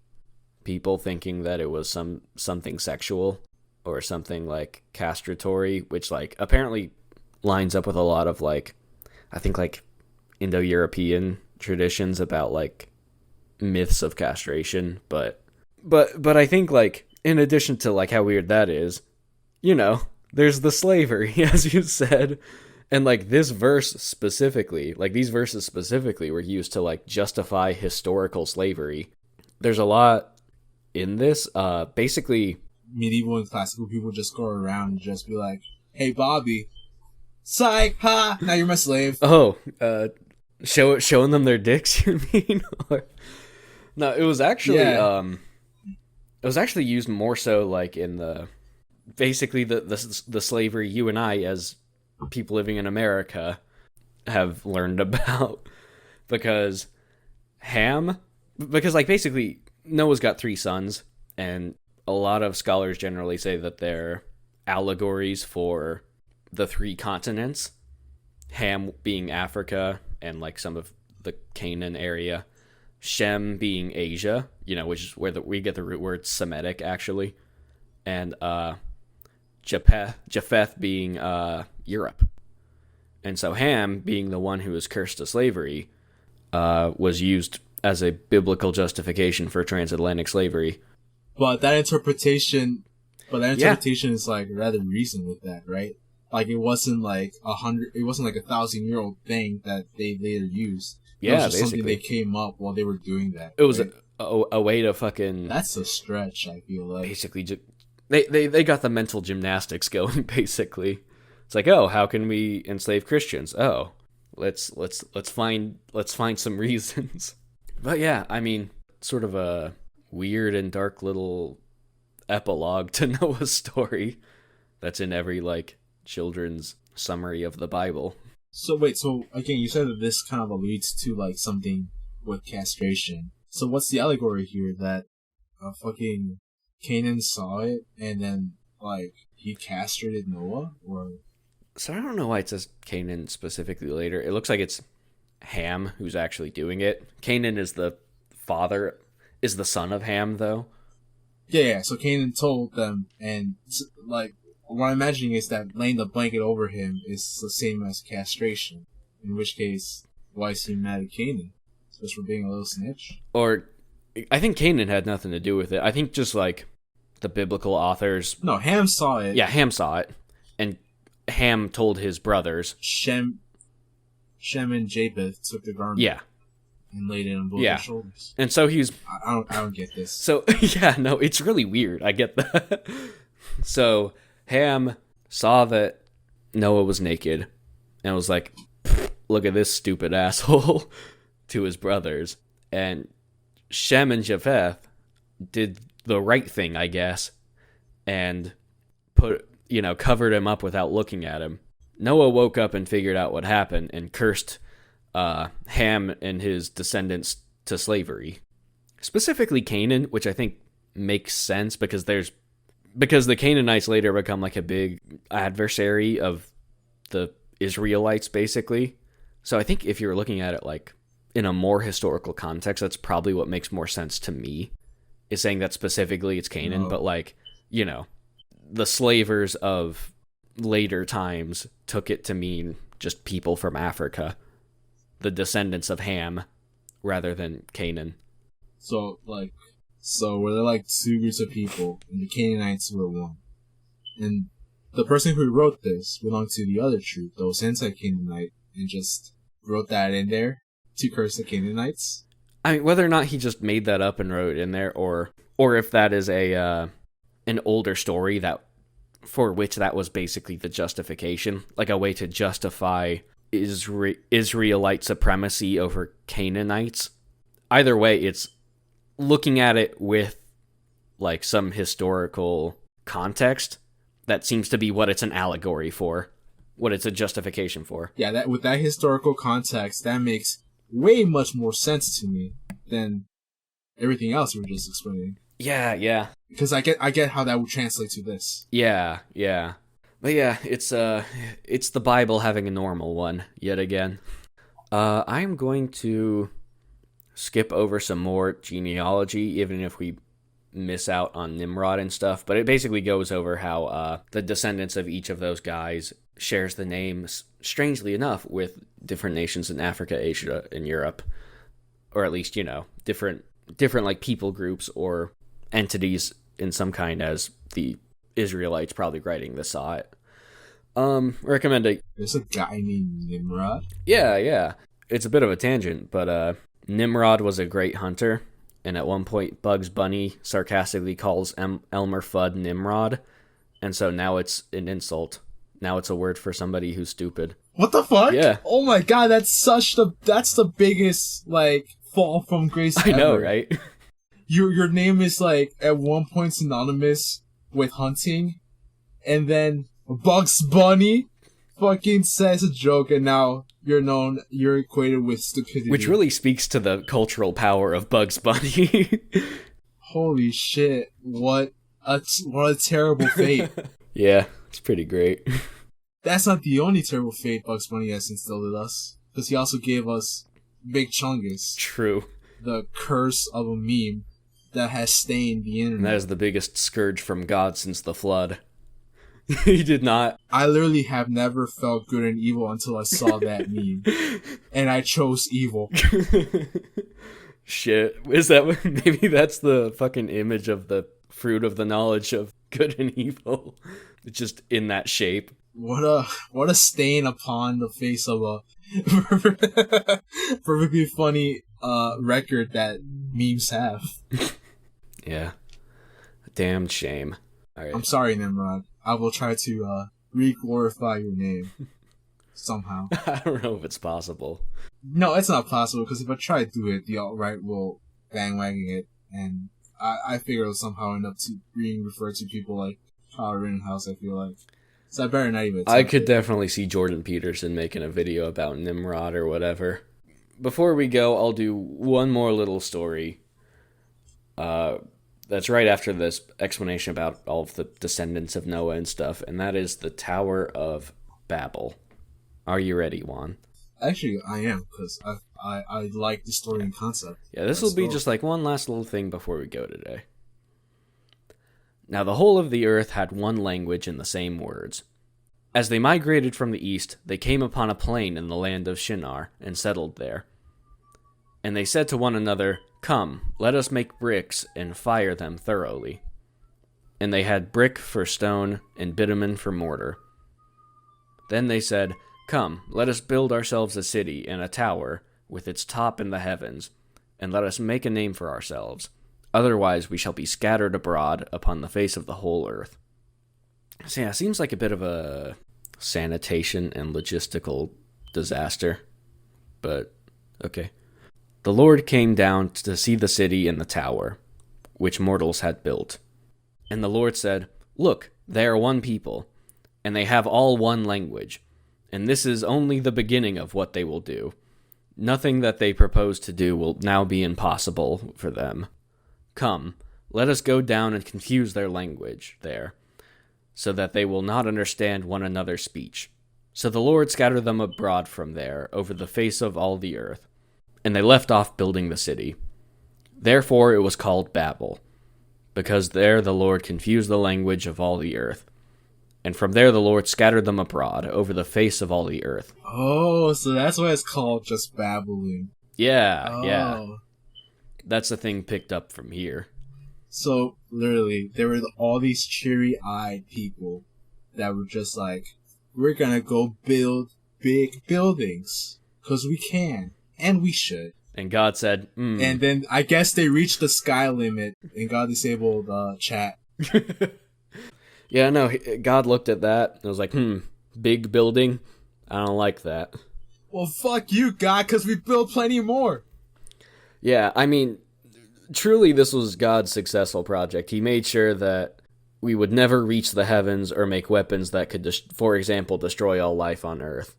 people thinking that it was something sexual or something like castratory, which like apparently lines up with a lot of like I think like Indo-European traditions about like myths of castration, but I think like in addition to like how weird that is, you know, there's the slavery, as you said, and like this verse specifically, like these verses specifically were used to like justify historical slavery. There's a lot in this. Basically, medieval and classical people just go around and just be like, "Hey, Bobby, psych, ha! Now you're my slave." Oh, showing them their dicks, you mean? No, it was actually it was actually used more so like in the basically the slavery you and I as people living in America have learned about, because like basically Noah's got 3 sons, and a lot of scholars generally say that they're allegories for the 3 continents, Ham being Africa and like some of the Canaan area, Shem being Asia, you know, which is where we get the root word Semitic actually, and Japheth being Europe. And so Ham, being the one who was cursed to slavery, was used as a biblical justification for transatlantic slavery. But that interpretation is like rather recent with that, right? Like it wasn't like 1,000-year-old thing that they later used. It was just something they came up while they were doing that. It was a way to fucking... That's a stretch, I feel like. Basically, they got the mental gymnastics going, basically. It's like, oh, how can we enslave Christians? Oh, let's find some reasons. But yeah, I mean, sort of a weird and dark little epilogue to Noah's story that's in every like children's summary of the Bible. So wait, so again, you said that this kind of alludes to like something with castration. So what's the allegory here, that fucking Canaan saw it and then like he castrated Noah? Or so I don't know why it says Canaan specifically later. It looks like it's Ham who's actually doing it. Canaan is the son of Ham, though. Yeah. So Canaan told them, and like what I'm imagining is that laying the blanket over him is the same as castration. In which case, why is he mad at Canaan? Just for being a little snitch? Or I think Canaan had nothing to do with it. I think just like the biblical authors. No, Ham saw it. Yeah, Ham saw it, and Ham told his brothers. Shem and Japheth took the garment. Yeah. And laid it on both their shoulders. And so he's... I don't get this. So, yeah, no, it's really weird. I get that. So, Ham saw that Noah was naked and was like, look at this stupid asshole, to his brothers. And Shem and Japheth did the right thing, I guess, and covered him up without looking at him. Noah woke up and figured out what happened and cursed Ham and his descendants to slavery. Specifically Canaan, which I think makes sense because the Canaanites later become like a big adversary of the Israelites, basically. So I think if you're looking at it like in a more historical context, that's probably what makes more sense to me, is saying that specifically it's Canaan, but like, you know, the slavers of later times took it to mean just people from Africa, the descendants of Ham, rather than Canaan. So were there like 2 groups of people, and the Canaanites were one, and the person who wrote this belonged to the other troop, those anti-Canaanite, and just wrote that in there to curse the Canaanites? I mean, whether or not he just made that up and wrote it in there, or if that is an older story that for which that was basically the justification, like a way to justify Israelite supremacy over Canaanites. Either way, it's looking at it with like some historical context. That seems to be what it's an allegory for, what it's a justification for. Yeah, that with that historical context, that makes way much more sense to me than everything else we were just explaining. Yeah. Because I get how that would translate to this. Yeah. But yeah, it's the Bible having a normal one yet again. I'm going to skip over some more genealogy, even if we miss out on Nimrod and stuff, but it basically goes over how the descendants of each of those guys shares the names, strangely enough, with different nations in Africa, Asia, and Europe, or at least, different like people groups or entities in some kind, as the Israelites probably writing this saw it. Recommend it. There's a guy named Nimrod? Yeah. It's a bit of a tangent, but Nimrod was a great hunter. And at one point, Bugs Bunny sarcastically calls Elmer Fudd Nimrod. And so now it's an insult. Now it's a word for somebody who's stupid. What the fuck? Yeah. Oh my god, that's the biggest, fall from grace ever. I know, right? Your name is, at one point synonymous with hunting. And then Bugs Bunny fucking says a joke, and now you're equated with stupidity. Which really speaks to the cultural power of Bugs Bunny. Holy shit, what a terrible fate. Yeah, it's pretty great. That's not the only terrible fate Bugs Bunny has instilled in us, because he also gave us Big Chungus. True. The curse of a meme that has stained the internet. And that is the biggest scourge from God since the flood. He did not. I literally have never felt good and evil until I saw that meme. And I chose evil. Shit. Is that, maybe that's the fucking image of the fruit of the knowledge of good and evil. It's just in that shape. What a stain upon the face of a perfectly funny record that memes have. Yeah. A damned shame. All right. I'm sorry, Nimrod. I will try to re-glorify your name somehow. I don't know if it's possible. No, it's not possible, because if I try to do it, the alt-right will bandwagon it, and I figure it'll somehow end up being referred to people like Tyler Rittenhouse, I feel like. So I better not even. I could definitely see Jordan Peterson making a video about Nimrod or whatever. Before we go, I'll do one more little story. That's right after this explanation about all of the descendants of Noah and stuff, and that is the Tower of Babel. Are you ready, Juan? Actually, I am, because I like the story and concept. Yeah, this will be just like one last little thing before we go today. Now the whole of the earth had one language and the same words. As they migrated from the east, they came upon a plain in the land of Shinar, and settled there. And they said to one another, "Come, let us make bricks, and fire them thoroughly." And they had brick for stone, and bitumen for mortar. Then they said, "Come, let us build ourselves a city and a tower, with its top in the heavens, and let us make a name for ourselves. Otherwise we shall be scattered abroad upon the face of the whole earth." So yeah, it seems like a bit of a sanitation and logistical disaster. But, okay. The Lord came down to see the city and the tower, which mortals had built. And the Lord said, "Look, they are one people, and they have all one language, and this is only the beginning of what they will do. Nothing that they propose to do will now be impossible for them. Come, let us go down and confuse their language there, so that they will not understand one another's speech." So the Lord scattered them abroad from there, over the face of all the earth, and they left off building the city. Therefore it was called Babel, because there the Lord confused the language of all the earth. And from there the Lord scattered them abroad, over the face of all the earth. Oh, so that's why it's called just babbling. Yeah, Oh. yeah. That's the thing picked up from here. So, literally, there were all these cheery-eyed people that were just like, we're gonna go build big buildings, because we can, and we should. And God said, And then, I guess they reached the sky limit, and God disabled chat. Yeah, no, God looked at that and was like, big building? I don't like that. Well, fuck you, God, because we built plenty more. Yeah, I mean, truly this was God's successful project. He made sure that we would never reach the heavens or make weapons that could, for example, destroy all life on Earth.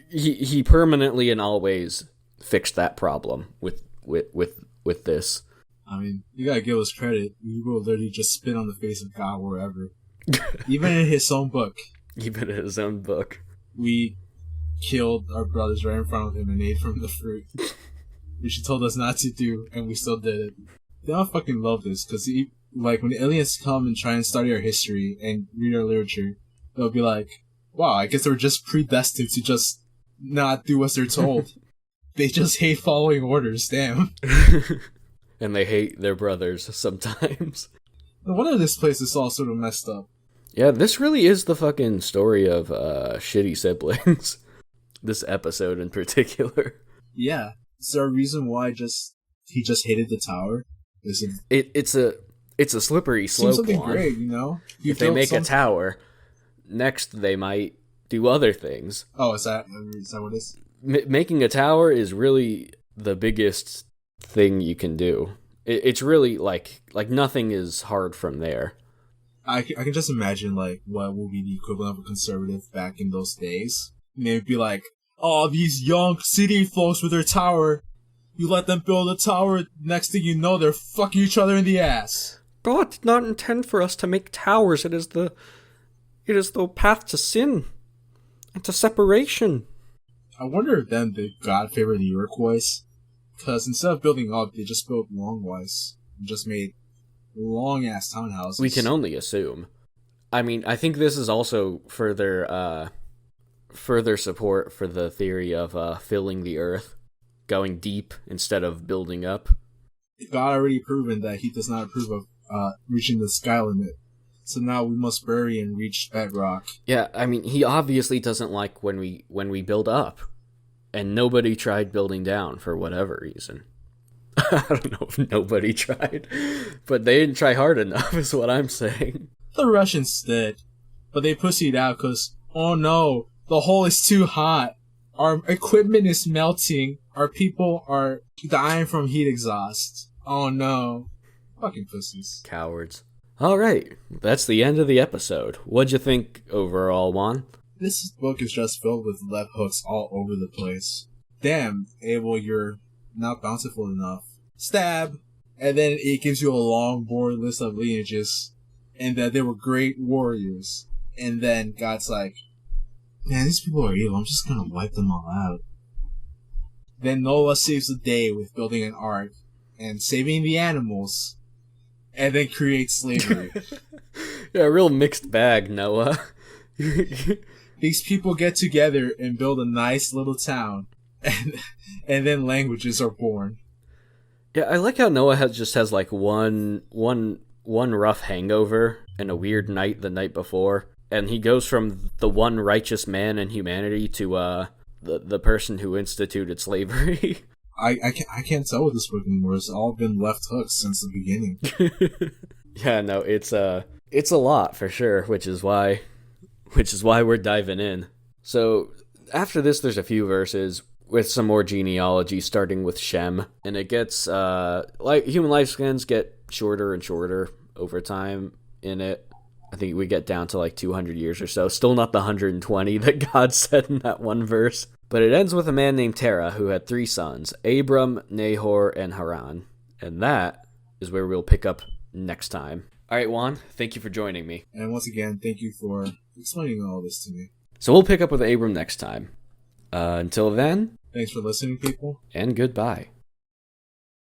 he permanently and always fixed that problem with this. I mean, you gotta give us credit. We will literally just spit on the face of God wherever. Even in his own book. Even in his own book. We killed our brothers right in front of him and ate from the fruit. Which he told us not to do, and we still did it. They all fucking love this, because like, when aliens come and try and study our history and read our literature, they'll be like, wow, I guess they were just predestined to just not do as they're told. They just hate following orders, damn. And they hate their brothers sometimes. No wonder this place is all sort of messed up. Yeah, this really is the fucking story of shitty siblings. This episode in particular. Yeah. Is there a reason why he just hated the tower? It's a slippery slope. Seems something one. Great, you know? If they make a tower, next they might do other things. Oh, is that what it is? Making a tower is really the biggest thing you can do. It's really like nothing is hard from there. I can just imagine like what would be the equivalent of a conservative back in those days. And they'd be like, oh, these young city folks with their tower, you let them build a tower, next thing you know, they're fucking each other in the ass. God did not intend for us to make towers. It is the path to sin and to separation. I wonder if then the God favored the Iroquois, because instead of building up, they just built longwise and just made long-ass townhouses. We can only assume. I mean, I think this is also further support for the theory of filling the earth, going deep instead of building up. God already proven that he does not approve of reaching the sky limit. So now we must bury and reach bedrock. Yeah, I mean, he obviously doesn't like when we build up. And nobody tried building down for whatever reason. I don't know if nobody tried, but they didn't try hard enough is what I'm saying. The Russians did, but they pussied out because, oh no, the hole is too hot. Our equipment is melting. Our people are dying from heat exhaust. Oh no. Fucking pussies. Cowards. Alright, that's the end of the episode. What'd you think overall, Juan? This book is just filled with left hooks all over the place. Damn, Abel, you're not bountiful enough. Stab! And then it gives you a long, boring list of lineages, and that they were great warriors. And then God's like, man, these people are evil, I'm just gonna wipe them all out. Then Noah saves the day with building an ark, and saving the animals, and then creates slavery. Yeah, a real mixed bag, Noah. These people get together and build a nice little town, and then languages are born. Yeah, I like how Noah just has like one rough hangover and a weird night the night before, and he goes from the one righteous man in humanity to the person who instituted slavery. I can't tell with this book anymore. It's all been left hooks since the beginning. Yeah, no, it's a lot for sure, which is why we're diving in. So after this, there's a few verses with some more genealogy, starting with Shem, and it gets like human lifespans get shorter and shorter over time in it. I think we get down to like 200 years or so. Still not the 120 that God said in that one verse. But it ends with a man named Terah who had 3 sons, Abram, Nahor, and Haran. And that is where we'll pick up next time. All right, Juan, thank you for joining me. And once again, thank you for explaining all this to me. So we'll pick up with Abram next time. Until then... Thanks for listening, people. And goodbye.